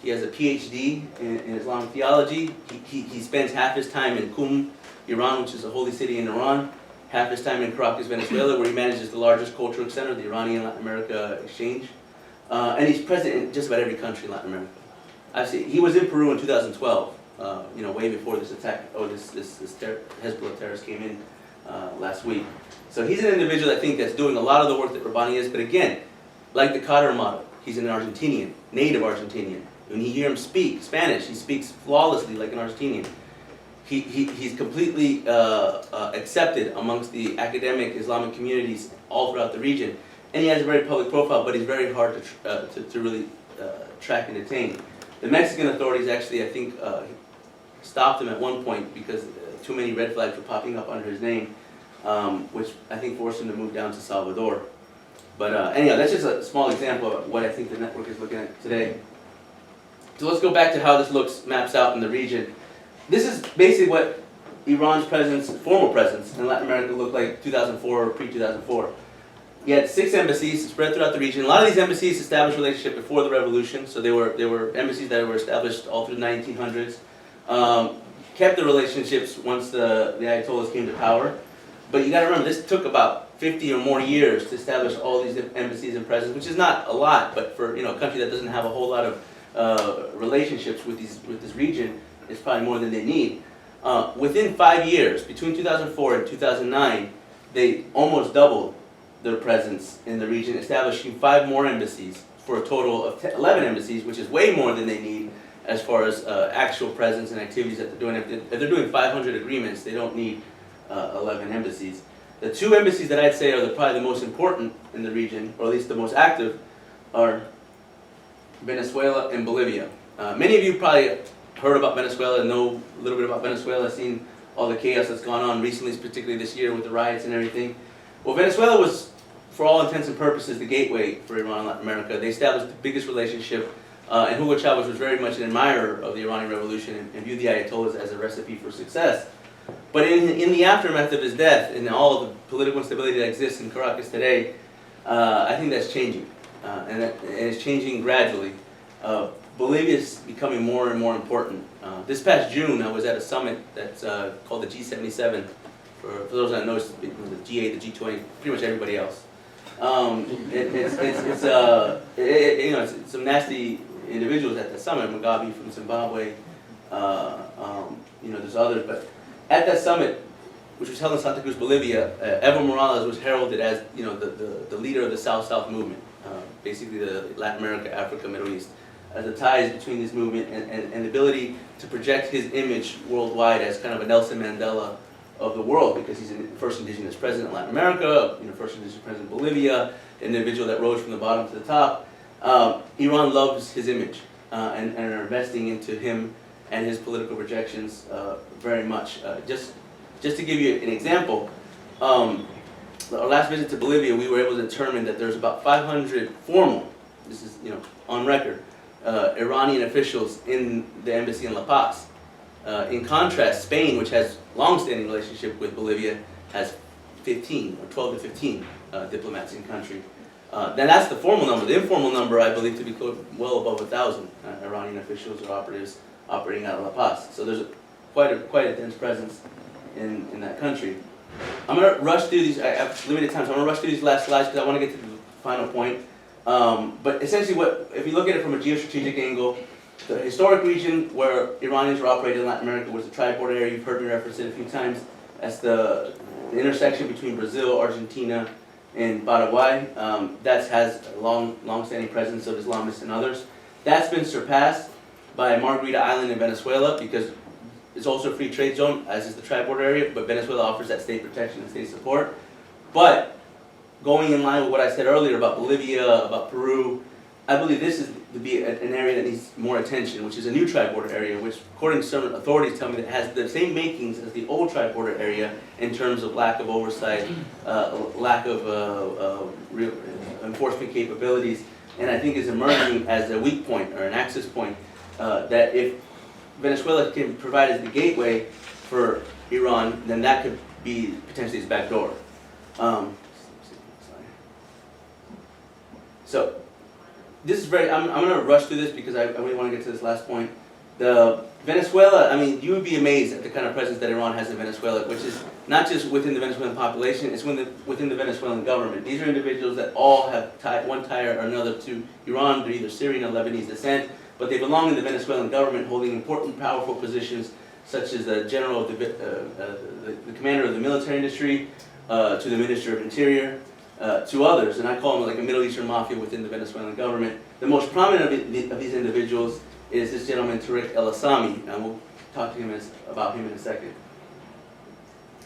He has a PhD in Islamic theology. He spends half his time in Qum, Iran, which is a holy city in Iran, half his time in Caracas, Venezuela, where he manages the largest cultural center, the Iranian Latin America Exchange. And he's present in just about every country in Latin America. He was in Peru in 2012, way before this attack, this Hezbollah terrorist came in last week. So he's an individual, I think, that's doing a lot of the work that Rabbani is, but again, like the Qatar model, he's an Argentinian, native Argentinian. When you hear him speak Spanish, he speaks flawlessly like an Argentinian. He's completely accepted amongst the academic Islamic communities all throughout the region. And he has a very public profile, but he's very hard to really track and detain. The Mexican authorities actually, I think, stopped him at one point because too many red flags were popping up under his name, which I think forced him to move down to Salvador. But anyhow, that's just a small example of what I think the network is looking at today. So let's go back to how this maps out in the region. This is basically what Iran's presence, formal presence in Latin America looked like 2004 or pre-2004. He had 6 embassies spread throughout the region. A lot of these embassies established relationship before the revolution, so they were embassies that were established all through the 1900s. Kept the relationships once the Ayatollahs came to power. But you got to remember, this took about 50 or more years to establish all these embassies and presence, which is not a lot, but for a country that doesn't have a whole lot of relationships with this region, it's probably more than they need. Within 5 years, between 2004 and 2009, they almost doubled their presence in the region, establishing 5 more embassies for a total of 11 embassies, which is way more than they need as far as actual presence and activities that they're doing. If they're doing 500 agreements, they don't need 11 embassies. The 2 embassies that I'd say are probably the most important in the region, or at least the most active, are Venezuela and Bolivia. Many of you probably heard about Venezuela, know a little bit about Venezuela, seen all the chaos that's gone on recently, particularly this year with the riots and everything. Well, Venezuela was, for all intents and purposes, the gateway for Iran and Latin America. They established the biggest relationship, and Hugo Chavez was very much an admirer of the Iranian Revolution and viewed the Ayatollahs as a recipe for success. But in the aftermath of his death, and all of the political instability that exists in Caracas today, I think that's changing, and it's changing gradually. Bolivia is becoming more and more important. This past June, I was at a summit that's called the G77. For those that know, it's the G8, the G20, pretty much everybody else. It's some nasty individuals at the summit. Mugabe from Zimbabwe, there's others. But at that summit, which was held in Santa Cruz, Bolivia, Evo Morales was heralded as the leader of the South-South movement, basically the Latin America, Africa, Middle East. The ties between this movement and the ability to project his image worldwide as kind of a Nelson Mandela of the world, because he's the first indigenous president in Latin America, first indigenous president in Bolivia, an individual that rose from the bottom to the top. Iran loves his image and are investing into him and his political projections very much. Just to give you an example, our last visit to Bolivia, we were able to determine that there's about 500 formal, this is on record, Iranian officials in the embassy in La Paz. In contrast, Spain, which has long-standing relationship with Bolivia, has 15 or 12 to 15 diplomats in country. Then that's the formal number. The informal number, I believe, to be well above 1,000 Iranian officials or operatives operating out of La Paz. So there's quite a dense presence in that country. I'm going to rush through these. I have limited time, so I'm going to rush through these last slides because I want to get to the final point. But essentially, if you look at it from a geostrategic angle, the historic region where Iranians were operating in Latin America was the tri-border area. You've heard me reference it a few times. That's the intersection between Brazil, Argentina, and Paraguay. That has a long-standing presence of Islamists and others. That's been surpassed by Margarita Island in Venezuela because it's also a free trade zone, as is the tri-border area, but Venezuela offers that state protection and state support. But going in line with what I said earlier about Bolivia, about Peru, I believe this is to be an area that needs more attention, which is a new tri-border area, which according to some authorities tell me that has the same makings as the old tri-border area in terms of lack of oversight, lack of real enforcement capabilities, and I think is emerging as a weak point or an access point that if Venezuela can provide as the gateway for Iran, then that could be potentially its back door. So this is I'm going to rush through this because I really want to get to this last point. The Venezuela, you would be amazed at the kind of presence that Iran has in Venezuela, which is not just within the Venezuelan population, it's within the Venezuelan government. These are individuals that all have one tie or another to Iran. They're either Syrian or Lebanese descent. but they belong in the Venezuelan government, holding important, powerful positions such as the general of the commander of the military industry, to the minister of interior, to others, and I call them like a Middle Eastern mafia within the Venezuelan government. The most prominent of these individuals is this gentleman, Tariq El-Assami, and we'll talk to him about him in a second.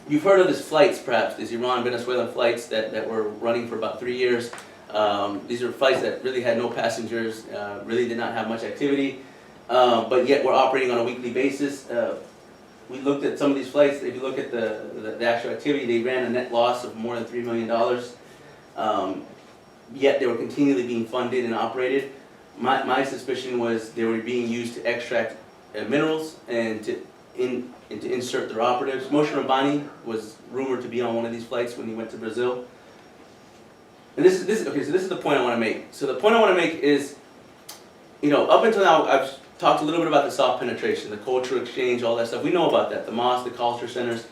You've heard of these flights, perhaps, these Iran-Venezuelan flights that were running for about 3 years. These are flights that really had no passengers, really did not have much activity, but yet were operating on a weekly basis. We looked at some of these flights. If you look at the actual activity, they ran a net loss of more than $3 million. Yet they were continually being funded and operated. My suspicion was they were being used to extract minerals and to insert their operatives. Moshe Rabbani was rumored to be on one of these flights when he went to Brazil. And this is the point I want to make. So the point I want to make is, up until now, I've talked a little bit about the soft penetration, the cultural exchange, all that stuff. We know about that, the mosques, the culture centers.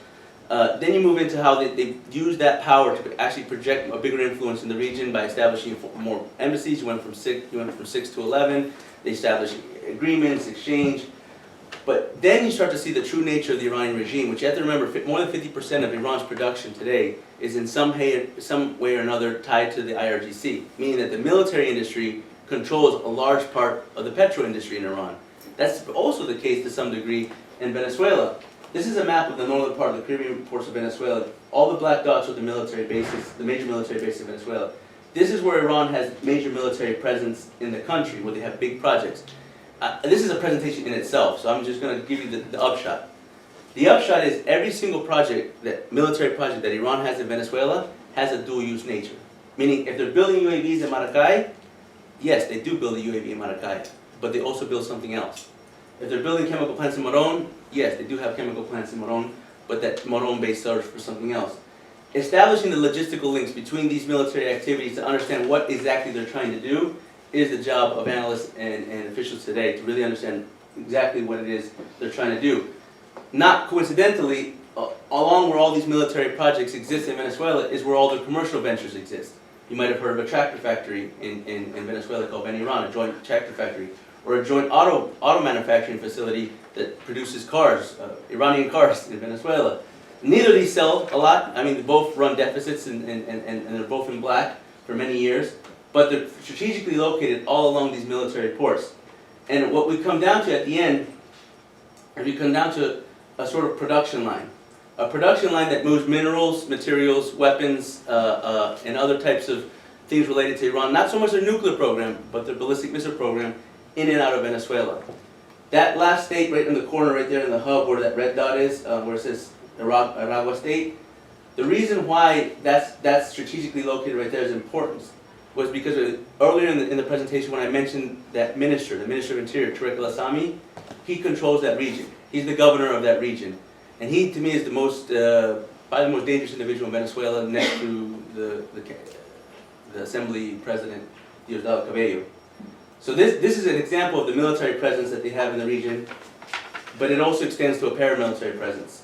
Then you move into how they use that power to actually project a bigger influence in the region by establishing more embassies. You went from 6 to 11. They established agreements, exchange. But then you start to see the true nature of the Iranian regime, which you have to remember, more than 50% of Iran's production today is in some way or another tied to the IRGC, meaning that the military industry controls a large part of the petro industry in Iran. That's also the case to some degree in Venezuela. This is a map of the northern part of the Caribbean ports of Venezuela. All the black dots are the military bases, the major military bases of Venezuela. This is where Iran has major military presence in the country, where they have big projects. This is a presentation in itself, so I'm just going to give you the upshot. The upshot is every single military project that Iran has in Venezuela has a dual-use nature. Meaning, if they're building UAVs in Maracay, yes, they do build a UAV in Maracay, but they also build something else. If they're building chemical plants in Moron, yes, they do have chemical plants in Moron, but that Moron base serves for something else. Establishing the logistical links between these military activities to understand what exactly they're trying to do is the job of analysts and officials today, to really understand exactly what it is they're trying to do. Not coincidentally, along where all these military projects exist in Venezuela is where all the commercial ventures exist. You might have heard of a tractor factory in Venezuela called Iran, a joint tractor factory, or a joint auto manufacturing facility that produces cars, Iranian cars in Venezuela. Neither of these sell a lot. I mean, they both run deficits and they're both in black for many years. But they're strategically located all along these military ports. And what we come down to at the end, is we come down to a sort of production line. A production line that moves minerals, materials, weapons, and other types of things related to Iran. Not so much their nuclear program, but their ballistic missile program in and out of Venezuela. That last state right in the corner right there in the hub where that red dot is, where it says Aragua State, the reason why that's strategically located right there is important was because earlier in the presentation when I mentioned that the Minister of Interior, Tariq El-Assami, he controls that region. He's the governor of that region. And he, to me, is probably the most dangerous individual in Venezuela next to the Assembly President, Diosdado Cabello. So this is an example of the military presence that they have in the region, but it also extends to a paramilitary presence.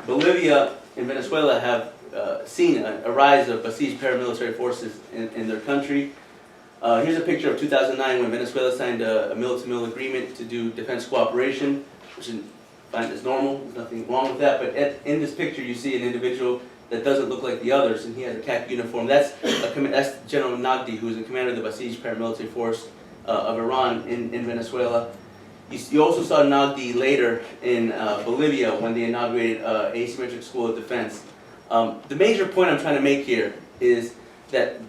Bolivia and Venezuela have seen a rise of besieged paramilitary forces in their country. Here's a picture of 2009 when Venezuela signed a mill-to-mill agreement to do defense cooperation, which is fine, it's normal, there's nothing wrong with that, but in this picture you see an individual that doesn't look like the others, and he has a khaki uniform. That's General Nagdi, who's the commander of the besieged paramilitary force of Iran in Venezuela. You also saw Nagdi later in Bolivia when they inaugurated Asymmetric School of Defense. The major point I'm trying to make here is that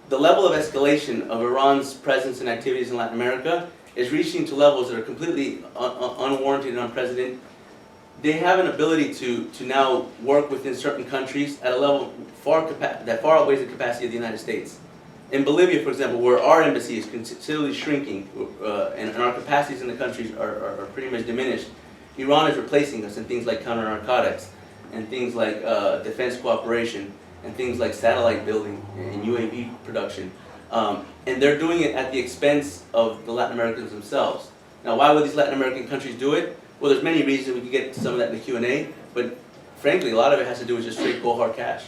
the level of escalation of Iran's presence and activities in Latin America is reaching to levels that are completely unwarranted and unprecedented. They have an ability to now work within certain countries at a level that far outweighs the capacity of the United States. In Bolivia, for example, where our embassy is considerably shrinking and our capacities in the countries are pretty much diminished, Iran is replacing us in things like counter-narcotics, and things like defense cooperation, and things like satellite building and UAV production. And they're doing it at the expense of the Latin Americans themselves. Now, why would these Latin American countries do it? Well, there's many reasons. We can get to some of that in the Q&A, but frankly, a lot of it has to do with just straight cold hard cash.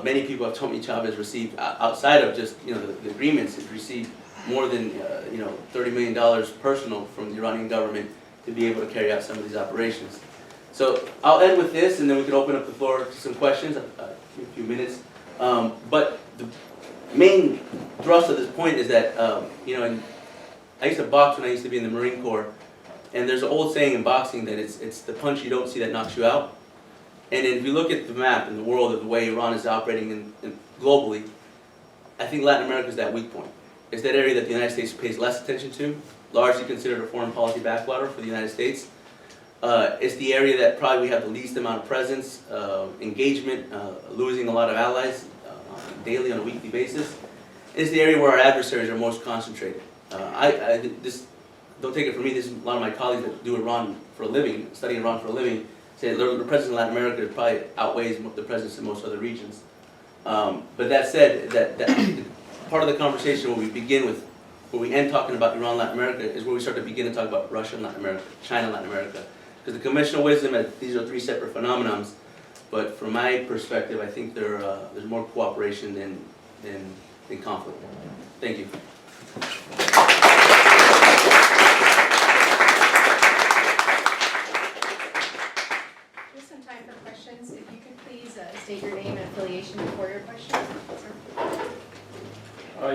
Many people have told me Chavez received, outside of just the agreements, has received more than $30 million personal from the Iranian government to be able to carry out some of these operations. So I'll end with this, and then we can open up the floor to some questions in a few minutes. But the main thrust of this point is that I used to box when I used to be in the Marine Corps, and there's an old saying in boxing that it's the punch you don't see that knocks you out. And if you look at the map in the world of the way Iran is operating globally, I think Latin America is that weak point. It's that area that the United States pays less attention to, largely considered a foreign policy backwater for the United States. It's the area that probably we have the least amount of presence, engagement, losing a lot of allies daily on a weekly basis. It's the area where our adversaries are most concentrated. Don't take it from me, this is a lot of my colleagues that do Iran for a living, study Iran for a living, say the presence in Latin America probably outweighs the presence in most other regions. But that said, that part of the conversation where we begin with, where we end talking about Iran, Latin America, is where we start to begin to talk about Russia and Latin America, China and Latin America. Because the conventional wisdom is these are three separate phenomenons, but from my perspective, I think there's more cooperation than conflict. Thank you. There's some time for questions. If you could please state your name and affiliation before your question.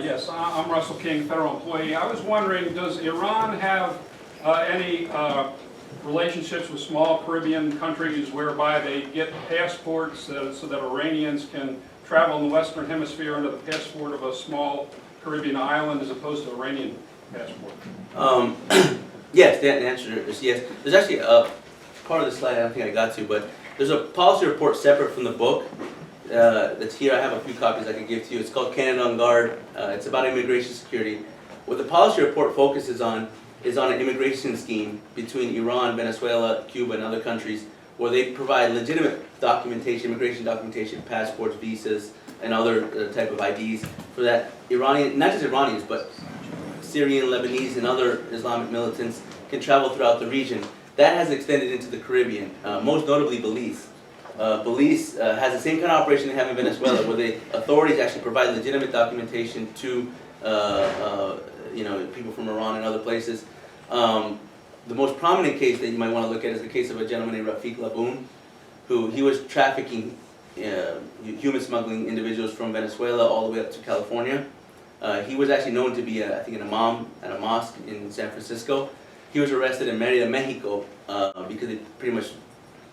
Yes, I'm Russell King, federal employee. I was wondering, does Iran have any relationships with small Caribbean countries whereby they get passports so that Iranians can travel in the Western Hemisphere under the passport of a small Caribbean island as opposed to Iranian passport? Yes, the answer is yes. There's actually a part of the slide I don't think I got to, but there's a policy report separate from the book that's here. I have a few copies I can give to you. It's called Canada on Guard. It's about immigration security. What the policy report focuses on is on an immigration scheme between Iran, Venezuela, Cuba, and other countries where they provide legitimate documentation, immigration documentation, passports, visas, and other type of IDs for that Iranian, not just Iranians, but Syrian, Lebanese, and other Islamic militants can travel throughout the region. That has extended into the Caribbean, most notably Belize. Belize has the same kind of operation they have in Venezuela, where the authorities actually provide legitimate documentation to people from Iran and other places. The most prominent case that you might want to look at is the case of a gentleman named Rafiq Laboon, he was trafficking, human smuggling individuals from Venezuela all the way up to California. He was actually known to be, I think, an imam at a mosque in San Francisco. He was arrested in Merida, Mexico, because it pretty much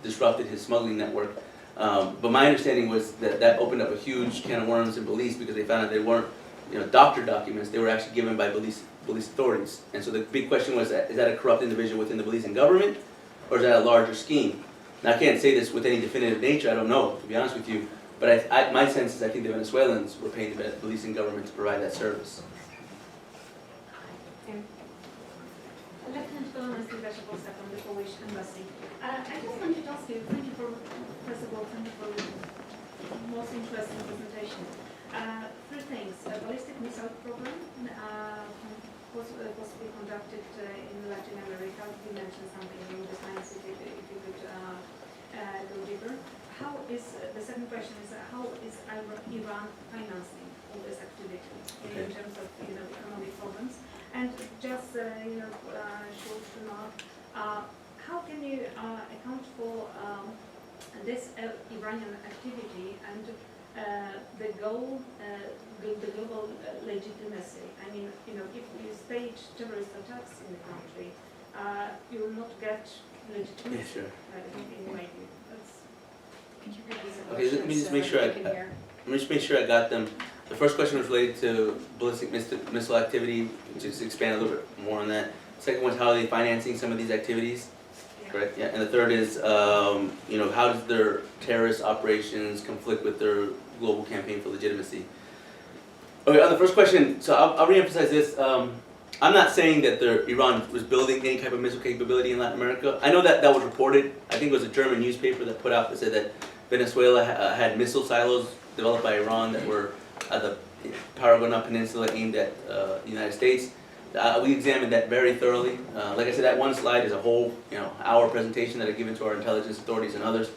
disrupted his smuggling network. But my understanding was that opened up a huge can of worms in Belize because they found out they weren't doctor documents. They were actually given by Belize authorities. And so the big question was, is that a corrupt individual within the Belizean government, or is that a larger scheme? Now, I can't say this with any definitive nature. I don't know, to be honest with you. But my sense is I think the Venezuelans were paying the Belizean government to provide that service. Lieutenant Colonel Vegetable from the Polish Embassy. I just wanted to ask you, thank you for, first of all, thank you for the most interesting presentation. Three things. Ballistic missile program possibly conducted in Latin America. You mentioned something in the science, if you could go deeper. How is, the second question is, how is Iran financing all this activity in terms of economic problems? And just short remark, how can you account for this Iranian activity and the goal, the global legitimacy? I mean, if you stage terrorist attacks in the country, you will not get legitimacy. Yeah, sure. In my view. Okay, let me just make sure I got them. The first question was related to ballistic missile activity. Just expand a little bit more on that. The second one is how are they financing some of these activities? Yeah. Correct. Yeah. And the third is, how does their terrorist operations conflict with their global campaign for legitimacy? Okay. On the first question, so I'll reemphasize this. I'm not saying that Iran was building any type of missile capability in Latin America. I know that was reported. I think it was a German newspaper that put out that said that Venezuela had missile silos developed by Iran that were at the Paraguay Peninsula aimed at the United States. We examined that very thoroughly. Like I said, that one slide is a whole hour presentation that I've given to our intelligence authorities and others.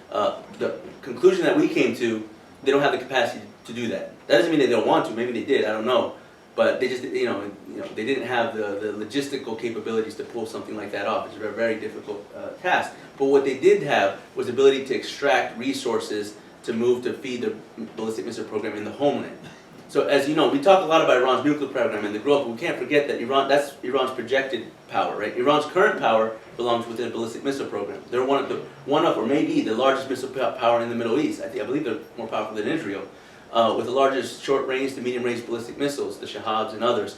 The conclusion that we came to, they don't have the capacity to do that. That doesn't mean they don't want to. Maybe they did. I don't know. but they just, they didn't have the logistical capabilities to pull something like that off. It's a very difficult task. But what they did have was the ability to extract resources to move to feed the ballistic missile program in the homeland. So as you know, we talk a lot about Iran's nuclear program and the growth, but we can't forget that that's Iran's projected power, right? Iran's current power belongs within the ballistic missile program. They're one of, or maybe the largest missile power in the Middle East. I believe they're more powerful than Israel, with the largest short-range to medium-range ballistic missiles, the Shahabs and others.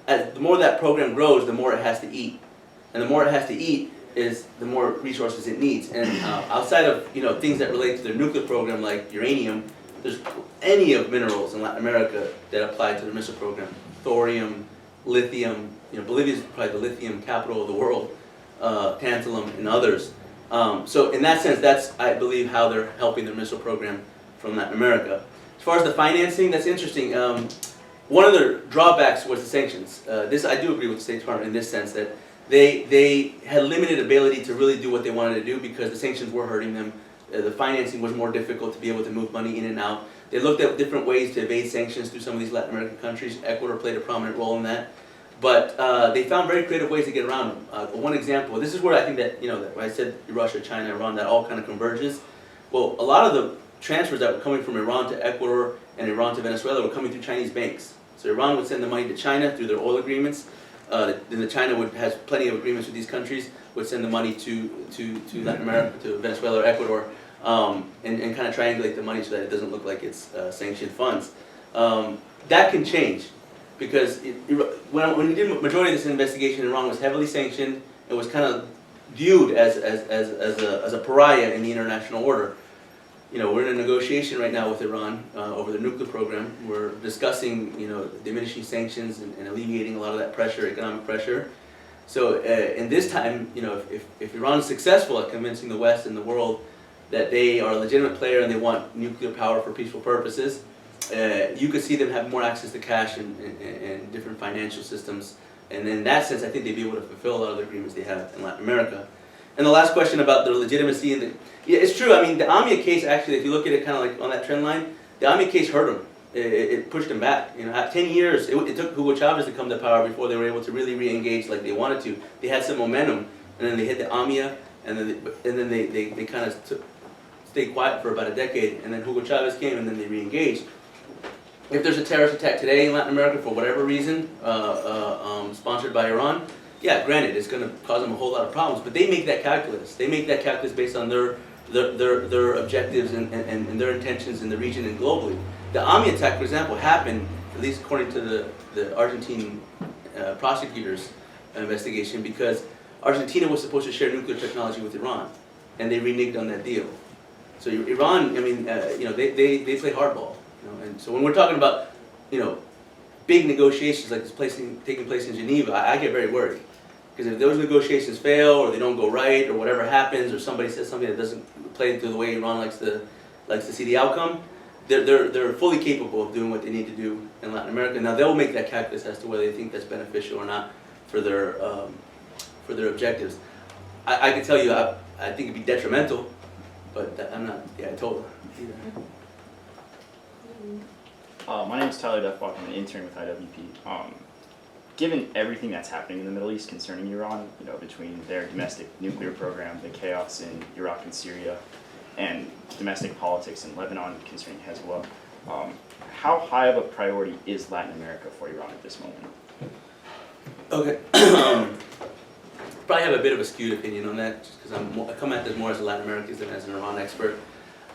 The more that program grows, the more it has to eat. And the more it has to eat is the more resources it needs. And outside of things that relate to their nuclear program like uranium, there's any of minerals in Latin America that apply to the missile program. Thorium, lithium, Bolivia is probably the lithium capital of the world, tantalum and others. So in that sense, that's, I believe, how they're helping their missile program from Latin America. As far as the financing, that's interesting. One of the drawbacks was the sanctions. This, I do agree with the State Department in this sense that they had limited ability to really do what they wanted to do because the sanctions were hurting them. The financing was more difficult to be able to move money in and out. They looked at different ways to evade sanctions through some of these Latin American countries. Ecuador played a prominent role in that. But they found very creative ways to get around them. One example, this is where I think that, that when I said Russia, China, Iran, that all kind of converges. Well, a lot of the transfers that were coming from Iran to Ecuador and Iran to Venezuela were coming through Chinese banks. So Iran would send the money to China through their oil agreements. Then China has plenty of agreements with these countries, would send the money to Latin America, to Venezuela or Ecuador, and kind of triangulate the money so that it doesn't look like it's sanctioned funds. That can change because when we did the majority of this investigation, Iran was heavily sanctioned. It was kind of viewed as a pariah in the international order. We're in a negotiation right now with Iran over the nuclear program. We're discussing, diminishing sanctions and alleviating a lot of that pressure, economic pressure. So in this time, if Iran is successful at convincing the West and the world that they are a legitimate player and they want nuclear power for peaceful purposes, you could see them have more access to cash and different financial systems. And in that sense, I think they'd be able to fulfill a lot of the agreements they have in Latin America. And the last question about the legitimacy and yeah, it's true. I mean, the AMIA case actually, if you look at it kind of like on that trend line, the AMIA case hurt them. It pushed them back. 10 years, it took Hugo Chavez to come to power before they were able to really re-engage like they wanted to. They had some momentum, and then they hit the AMIA, and then they kind of stayed quiet for about a decade, and then Hugo Chavez came, and then they re-engaged. If there's a terrorist attack today in Latin America for whatever reason, sponsored by Iran, yeah, granted, it's going to cause them a whole lot of problems, but they make that calculus. They make that calculus based on their objectives and their intentions in the region and globally. The AMIA attack, for example, happened, at least according to the Argentine prosecutors' investigation, because Argentina was supposed to share nuclear technology with Iran, and they reneged on that deal. So Iran, I mean, they play hardball. And so when we're talking about, big negotiations like this taking place in Geneva, I get very worried. Because if those negotiations fail, or they don't go right, or whatever happens, or somebody says something that doesn't play to the way Iran likes to see the outcome, they're fully capable of doing what they need to do in Latin America. Now they'll make that calculus as to whether they think that's beneficial or not for their objectives. I can tell you, I think it'd be detrimental, but I'm not. Yeah, I told her either. My name is Tyler Defbach. I'm an intern with IWP. Given everything that's happening in the Middle East concerning Iran, between their domestic nuclear program, the chaos in Iraq and Syria, and domestic politics in Lebanon concerning Hezbollah, how high of a priority is Latin America for Iran at this moment? Okay. Probably have a bit of a skewed opinion on that, just because I come at this more as a Latin American than as an Iran expert.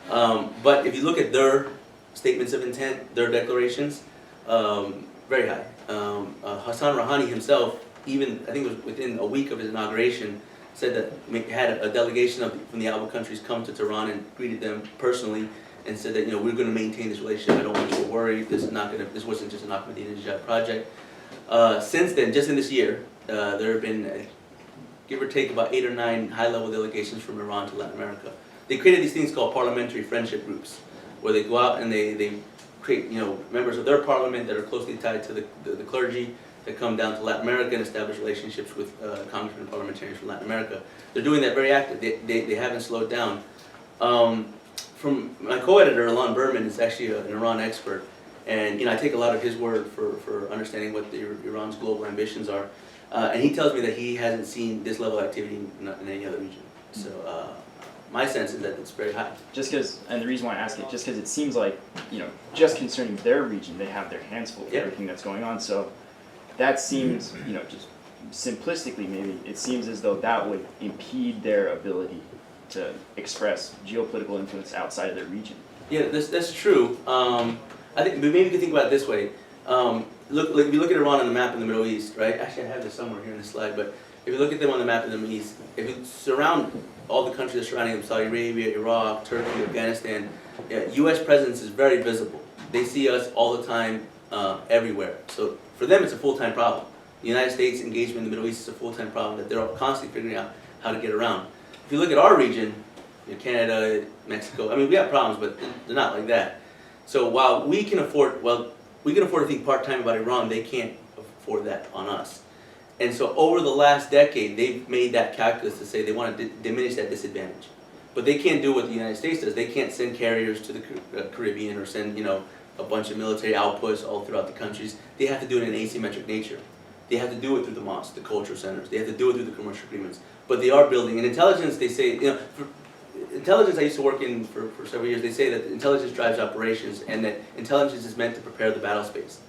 But if you look at their statements of intent, their declarations, very high. Hassan Rouhani himself, even I think it was within a week of his inauguration, said that had a delegation from the ALBA countries come to Tehran and greeted them personally and said that we're going to maintain this relationship. I don't want you to worry. This wasn't just an Ahmadinejad project. Since then, just in this year, there have been give or take about 8 or 9 high-level delegations from Iran to Latin America. They created these things called parliamentary friendship groups, where they go out and they create members of their parliament that are closely tied to the clergy that come down to Latin America and establish relationships with congressmen and parliamentarians from Latin America. They're doing that very active. They haven't slowed down. From my co-editor, Alon Berman, is actually an Iran expert. And I take a lot of his word for understanding what Iran's global ambitions are. And he tells me that he hasn't seen this level of activity in any other region. So my sense is that it's very high. Just because, and the reason why I ask it, just because it seems like, just concerning their region, they have their hands full with everything that's going on. So that seems, just simplistically maybe, it seems as though that would impede their ability to express geopolitical influence outside of their region. Yeah, that's true. I think maybe you could think about it this way. If you look at Iran on the map in the Middle East, right? Actually, I have this somewhere here in the slide, but if you look at them on the map in the Middle East, if you surround all the countries that are surrounding them, Saudi Arabia, Iraq, Turkey, Afghanistan, U.S. presence is very visible. They see us all the time, everywhere. So for them, it's a full-time problem. The United States engagement in the Middle East is a full-time problem that they're all constantly figuring out how to get around. If you look at our region, Canada, Mexico, I mean, we have problems, but they're not like that. So while we can afford to think part-time about Iran, they can't afford that on us. And so over the last decade, they've made that calculus to say they want to diminish that disadvantage. But they can't do what the United States does. They can't send carriers to the Caribbean or send, a bunch of military outposts all throughout the countries. They have to do it in an asymmetric nature. They have to do it through the mosques, the culture centers. They have to do it through the commercial agreements. But they are building. And intelligence, they say, for intelligence I used to work in for several years, they say that intelligence drives operations and that intelligence is meant to prepare the battle space.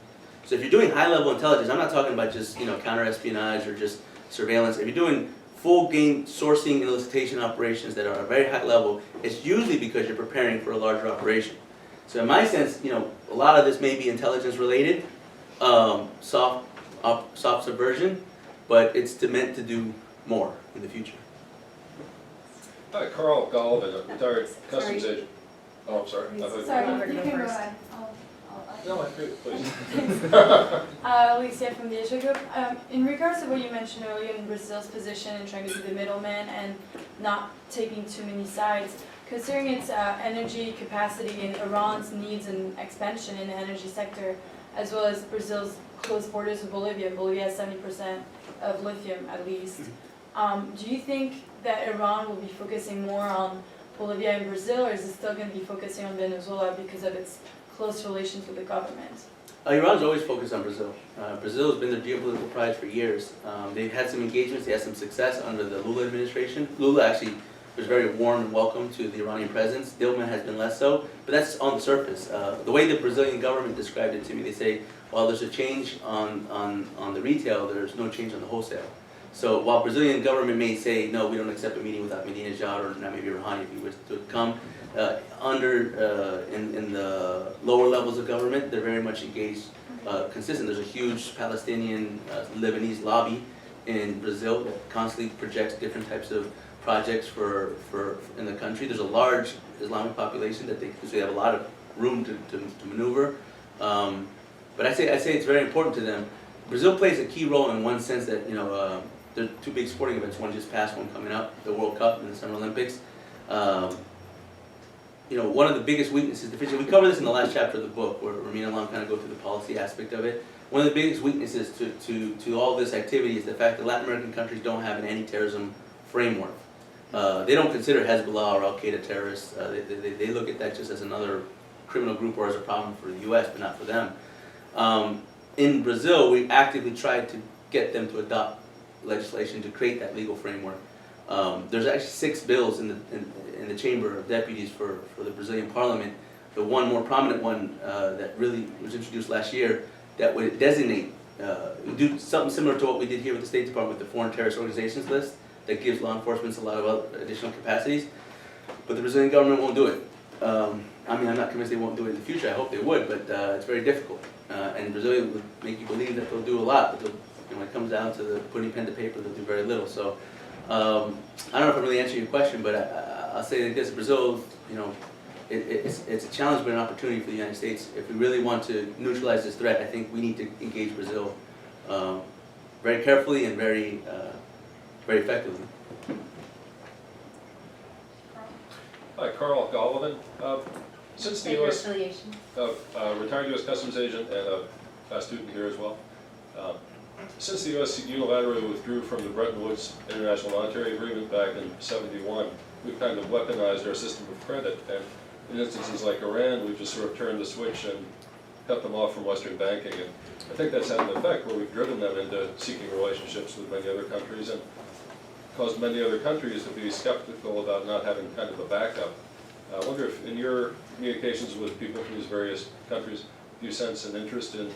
So if you're doing high-level intelligence, I'm not talking about just counter-espionage or just surveillance. If you're doing full-game sourcing and elicitation operations that are at a very high level, it's usually because you're preparing for a larger operation. So in my sense, a lot of this may be intelligence-related, soft subversion, but it's meant to do more in the future. Hi, Carl Galvin, a retired customs agent. Oh, I'm sorry. Sorry, you can go ahead. No, please. Alicia from the Asia Group. In regards to what you mentioned earlier in Brazil's position and trying to be the middleman and not taking too many sides, considering its energy capacity and Iran's needs and expansion in the energy sector, as well as Brazil's close borders with Bolivia. Bolivia has 70% of lithium at least. Do you think that Iran will be focusing more on Bolivia and Brazil, or is it still going to be focusing on Venezuela because of its close relations with the government? Iran's always focused on Brazil. Brazil has been their geopolitical prize for years. They've had some engagements, they had some success under the Lula administration. Lula actually was very warm and welcome to the Iranian presence. Dilma has been less so, but that's on the surface. The way the Brazilian government described it to me, they say, while there's a change on the retail, there's no change on the wholesale. So while Brazilian government may say, no, we don't accept a meeting without Ahmadinejad or not maybe Rouhani if he was to come, in the lower levels of government, they're very much engaged, consistent. There's a huge Palestinian, Lebanese lobby in Brazil that constantly projects different types of projects for in the country. There's a large Islamic population that so they have a lot of room to maneuver. But I say it's very important to them. Brazil plays a key role in one sense that there are two big sporting events. One just passed, one coming up, the World Cup and the Summer Olympics. One of the biggest weaknesses, we cover this in the last chapter of the book, where Ramina and Alam kind of go through the policy aspect of it. One of the biggest weaknesses to all this activity is the fact that Latin American countries don't have an anti-terrorism framework. They don't consider Hezbollah or Al-Qaeda terrorists. They look at that just as another criminal group or as a problem for the U.S., but not for them. In Brazil, we actively tried to get them to adopt legislation to create that legal framework. There's actually 6 bills in the Chamber of Deputies for the Brazilian Parliament. The one more prominent one that really was introduced last year that would designate, do something similar to what we did here with the State Department with the Foreign Terrorist Organizations list that gives law enforcement a lot of additional capacities. But the Brazilian government won't do it. I'm not convinced they won't do it in the future. I hope they would, but it's very difficult. And Brazil would make you believe that they'll do a lot, but when it comes down to putting pen to paper, they'll do very little. So I don't know if I'm really answering your question, but I'll say like this: Brazil, it's a challenge but an opportunity for the United States. If we really want to neutralize this threat, I think we need to engage Brazil very carefully and very effectively. Hi, Carl Galvin. Since the U.S. affiliation. Retired U.S. Customs agent and a student here as well. Since the U.S. unilaterally withdrew from the Bretton Woods International Monetary Agreement back in '71, we've kind of weaponized our system of credit. And in instances like Iran, we've just sort of turned the switch and cut them off from Western banking. And I think that's had an effect where we've driven them into seeking relationships with many other countries and caused many other countries to be skeptical about not having kind of a backup. I wonder if in your communications with people from these various countries, do you sense an interest in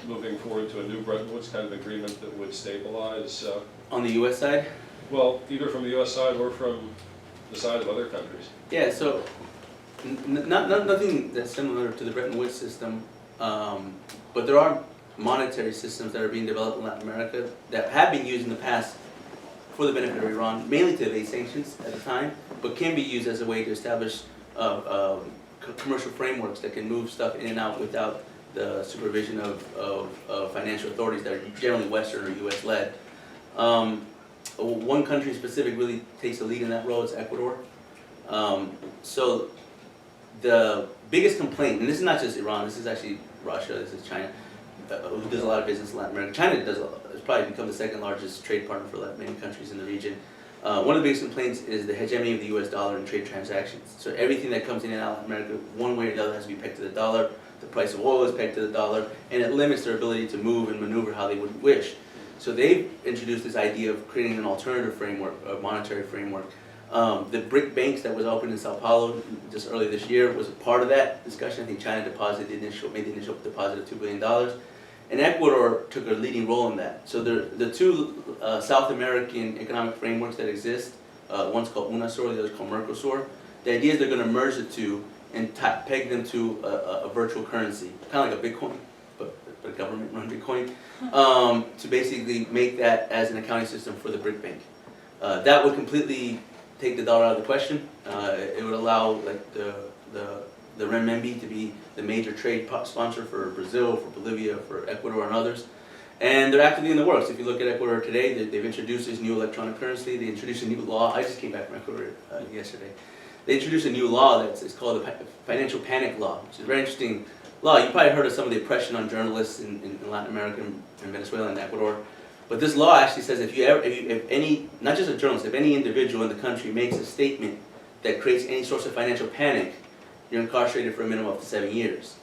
moving forward to a new Bretton Woods kind of agreement that would stabilize? On the U.S. side? Well, either from the U.S. side or from the side of other countries. Yeah, so nothing that's similar to the Bretton Woods system, but there are monetary systems that are being developed in Latin America that have been used in the past for the benefit of Iran, mainly to evade sanctions at the time, but can be used as a way to establish commercial frameworks that can move stuff in and out without the supervision of financial authorities that are generally Western or U.S. led. One country specific really takes the lead in that role, it's Ecuador. So the biggest complaint, and this is not just Iran, this is actually Russia, this is China, who does a lot of business in Latin America. China has probably become the second largest trade partner for many countries in the region. One of the biggest complaints is the hegemony of the US dollar in trade transactions. So everything that comes in and out of America, one way or the other, has to be pegged to the dollar. The price of oil is pegged to the dollar, and it limits their ability to move and maneuver how they would wish. So they've introduced this idea of creating an alternative framework, a monetary framework. The BRIC banks that was opened in Sao Paulo just earlier this year was a part of that discussion. I think China made the initial deposit of $2 billion. And Ecuador took a leading role in that. So the two South American economic frameworks that exist, one's called UNASUR, the other's called Mercosur. The idea is they're going to merge the two and peg them to a virtual currency, kind of like a Bitcoin, but a government-run Bitcoin, to basically make that as an accounting system for the BRIC bank. That would completely take the dollar out of the question. It would allow like the renminbi to be the major trade sponsor for Brazil, for Bolivia, for Ecuador, and others. And they're actively in the works. If you look at Ecuador today, they've introduced this new electronic currency. They introduced a new law. I just came back from Ecuador yesterday. They introduced a new law it's called the Financial Panic Law, which is a very interesting law. You probably heard of some of the oppression on journalists in Latin America, and Venezuela and Ecuador. But this law actually says if any, not just a journalist, if any individual in the country makes a statement that creates any source of financial panic, you're incarcerated for a minimum of 7 years.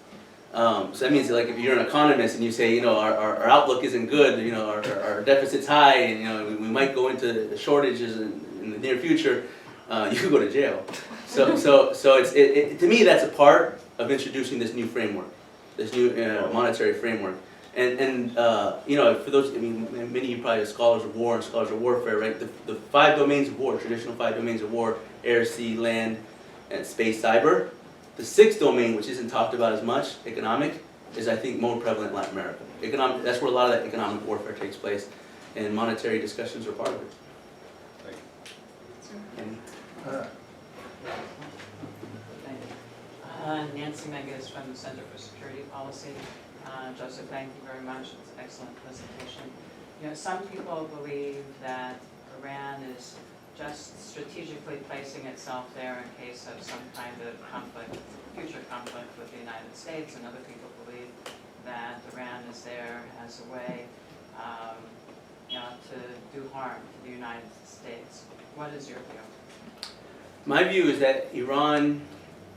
So that means like if you're an economist and you say, you know, our outlook isn't good, you know, our deficit's high, and you know we might go into shortages in the near future, you could go to jail. So it's to me that's a part of introducing this new framework, this new monetary framework. And you know, for those, I mean, many of you probably are scholars of war and scholars of warfare, right? The 5 domains of war, traditional 5 domains of war: air, sea, land, and space, cyber. The 6th domain, which isn't talked about as much, economic, is I think more prevalent in Latin America. Economic, that's where a lot of that economic warfare takes place, and monetary discussions are part of it. Thank you. Nancy Megas from the Center for Security Policy. Joseph, thank you very much. It's an excellent presentation. You know, some people believe that Iran is just strategically placing itself there in case of some kind of conflict, future conflict with the United States, and other people believe that Iran is there as a way, you know, to do harm to the United States. What is your view? My view is that Iran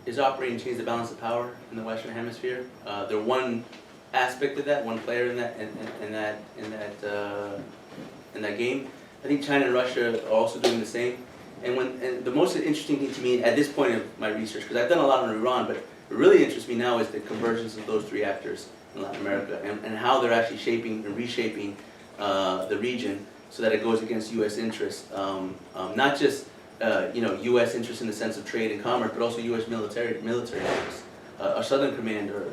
is operating to change the balance of power in the Western Hemisphere. They're one aspect of that, one player in that game. I think China and Russia are also doing the same. And the most interesting thing to me at this point of my research, because I've done a lot on Iran, but what really interests me now is the convergence of those 3 actors in Latin America and how they're actually shaping and reshaping the region so that it goes against U.S. interests. Not just you know, U.S. interests in the sense of trade and commerce, but also U.S. military interests. Our Southern Command, or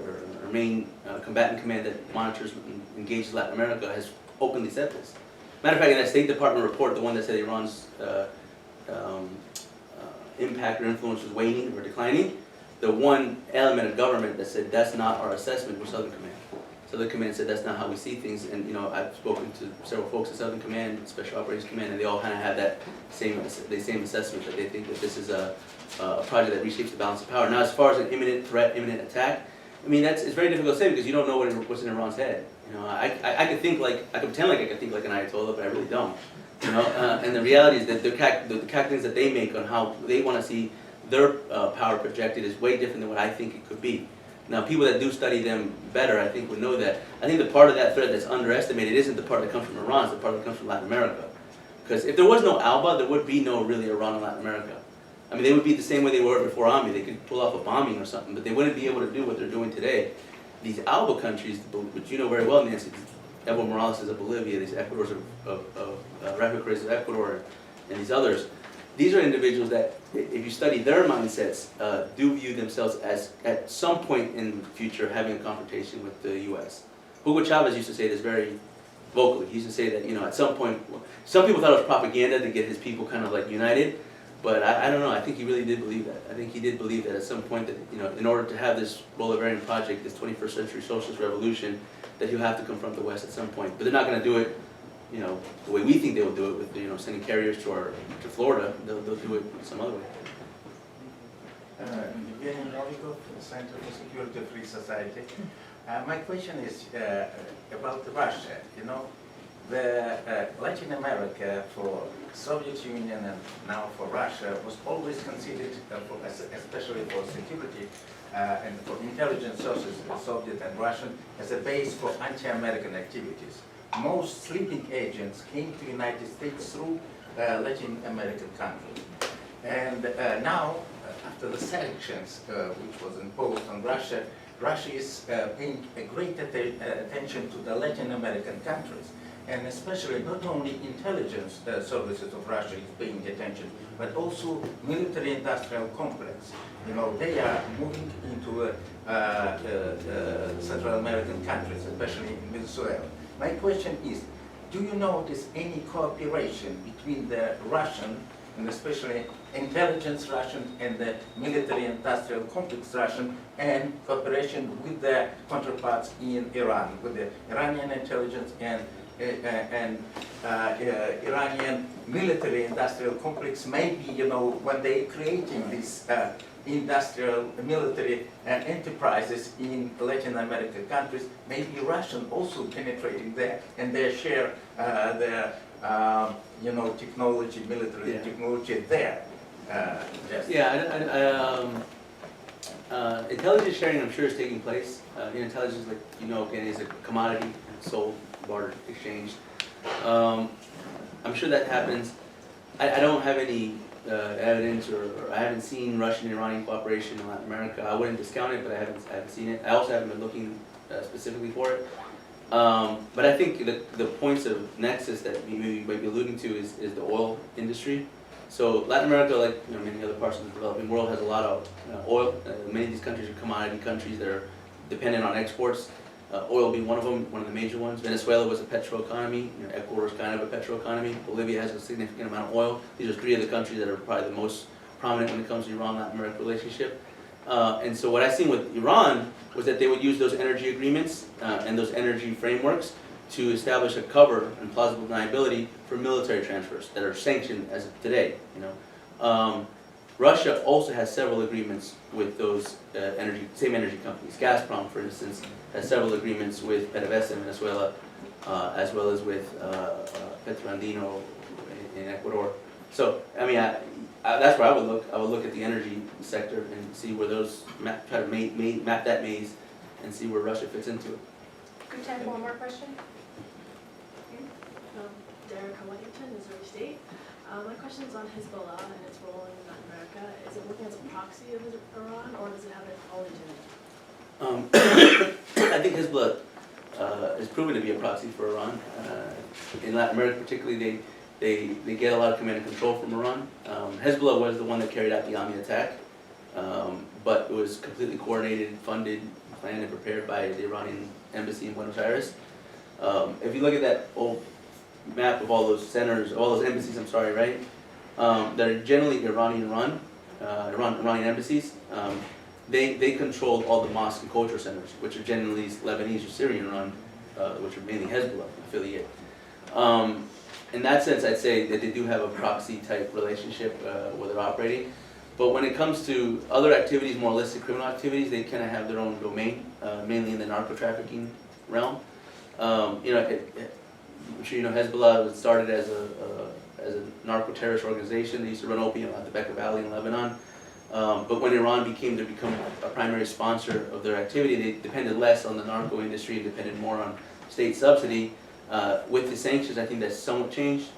our main combatant command that monitors and engages Latin America, has openly said this. Matter of fact, in that State Department report, the one that said Iran's impact or influence was waning or declining, the one element of government that said that's not our assessment was Southern Command. Southern Command said that's not how we see things, and you know, I've spoken to several folks at Southern Command, Special Operations Command, and they all kind of have that same assessment, that they think that this is a project that reshapes the balance of power. Now, as far as an imminent threat, imminent attack, I mean, it's very difficult to say because you don't know what's in Iran's head. You know, I could think like, I could pretend like I could think like an Ayatollah, but I really don't. You know, and the reality is that the calculations that they make on how they want to see their power projected is way different than what I think it could be. Now, people that do study them better, I think, would know that. I think the part of that threat that's underestimated isn't the part that comes from Iran, it's the part that comes from Latin America. Because if there was no ALBA, there would be no really Iran in Latin America. I mean, they would be the same way they were before AMIA. They could pull off a bombing or something, but they wouldn't be able to do what they're doing today. These ALBA countries, which you know very well, Nancy, Evo Morales is of Bolivia, these Ecuadors Rafael Correa of Ecuador, and these others. These are individuals that, if you study their mindsets, do view themselves as, at some point in the future, having a confrontation with the U.S. Hugo Chavez used to say this very vocally. He used to say that, you know, at some point, some people thought it was propaganda to get his people kind of like united, but I don't know, I think he really did believe that. I think he did believe that at some point that, you know, in order to have this Bolivarian project, this 21st century socialist revolution, that you have to confront the West at some point. But they're not going to do it, you know, the way we think they will do it, with, you know, sending carriers to Florida. They'll do it some other way. Evgeny Novikov, Center for Security Free Society. My question is about Russia. You know, the Latin America for Soviet Union and now for Russia was always considered, especially for security and for intelligence sources, Soviet and Russian, as a base for anti-American activities. Most sleeping agents came to the United States through Latin American countries. And now, after the sanctions which was imposed on Russia, Russia is paying a great attention to the Latin American countries. And especially not only intelligence services of Russia is paying attention, but also military-industrial complex. You know, they are moving into Central American countries, especially in Venezuela. My question is, do you notice any cooperation between the Russian, and especially intelligence Russian, and the military-industrial complex Russian, and cooperation with the counterparts in Iran, with the Iranian intelligence and Iranian military-industrial complex? Maybe, you know, when they're creating these industrial military enterprises in Latin American countries, maybe Russian also penetrating there, and they share their, you know, technology, military technology there. Intelligence sharing, I'm sure, is taking place. Intelligence, like you know, again, is a commodity sold, bartered, exchanged. I'm sure that happens. I don't have any evidence, or I haven't seen Russian-Iranian cooperation in Latin America. I wouldn't discount it, but I haven't seen it. I also haven't been looking specifically for it. But I think the points of nexus that you might be alluding to is the oil industry. So Latin America, like you know, many other parts of the developing world, has a lot of oil. Many of these countries are commodity countries that are dependent on exports. Oil being one of them, one of the major ones. Venezuela was a petroeconomy. You know, Ecuador is kind of a petroeconomy. Bolivia has a significant amount of oil. These are three of the countries that are probably the most prominent when it comes to Iran-Latin America relationship. And so what I seen with Iran was that they would use those energy agreements and those energy frameworks to establish a cover and plausible deniability for military transfers that are sanctioned as of today. You know, Russia also has several agreements with those same energy companies. Gazprom, for instance, has several agreements with PDVSA in Venezuela, as well as with Petroandino in Ecuador. So, I mean, that's where I would look. I would look at the energy sector and see where those try to map that maze and see where Russia fits into it. Good time for one more question. Derek Weddington, Missouri State. My question is on Hezbollah and its role in Latin America. Is it working as a proxy of Iran, or does it have its own agenda? I think Hezbollah is proven to be a proxy for Iran. In Latin America particularly, they get a lot of command and control from Iran. Hezbollah was the one that carried out the AMIA attack, but it was completely coordinated, funded, planned, and prepared by the Iranian embassy in Buenos Aires. If you look at that old map of all those centers, all those embassies, I'm sorry, right? That are generally Iranian-run, Iranian embassies. They controlled all the mosque and culture centers, which are generally Lebanese or Syrian-run, which are mainly Hezbollah affiliate. In that sense, I'd say that they do have a proxy-type relationship where they're operating. But when it comes to other activities, more illicit criminal activities, they kind of have their own domain, mainly in the narco-trafficking realm. You know, I'm sure you know Hezbollah was started as a narco-terrorist organization. They used to run opium at the Bekaa Valley in Lebanon. But when Iran became a primary sponsor of their activity, they depended less on the narco industry, depended more on state subsidy. With the sanctions, I think that's somewhat changed.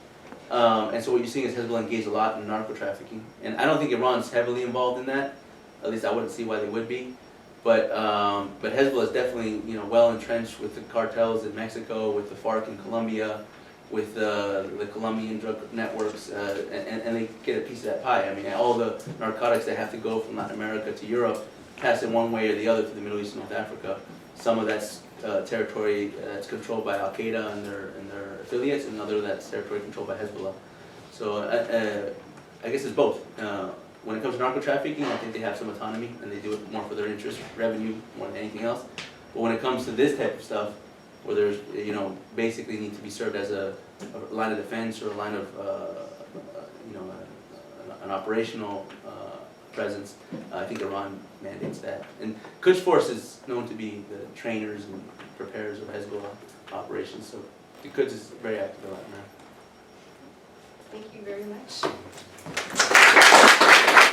And so what you're seeing is Hezbollah engaged a lot in narco trafficking. And I don't think Iran's heavily involved in that. At least I wouldn't see why they would be. But Hezbollah is definitely, you know, well entrenched with the cartels in Mexico, with the FARC in Colombia, with the Colombian drug networks, and they get a piece of that pie. I mean, all the narcotics that have to go from Latin America to Europe pass in one way or the other to the Middle East and North Africa. Some of that's territory that's controlled by Al-Qaeda and their affiliates, and another that's territory controlled by Hezbollah. So I guess it's both. When it comes to narco trafficking, I think they have some autonomy, and they do it more for their interest, revenue, more than anything else. But when it comes to this type of stuff, where there's, you know, basically need to be served as a line of defense or a line of, you know, an operational presence, I think Iran mandates that. And Quds Force is known to be the trainers and preparers of Hezbollah operations, so the Quds is very active in Latin America. Thank you very much.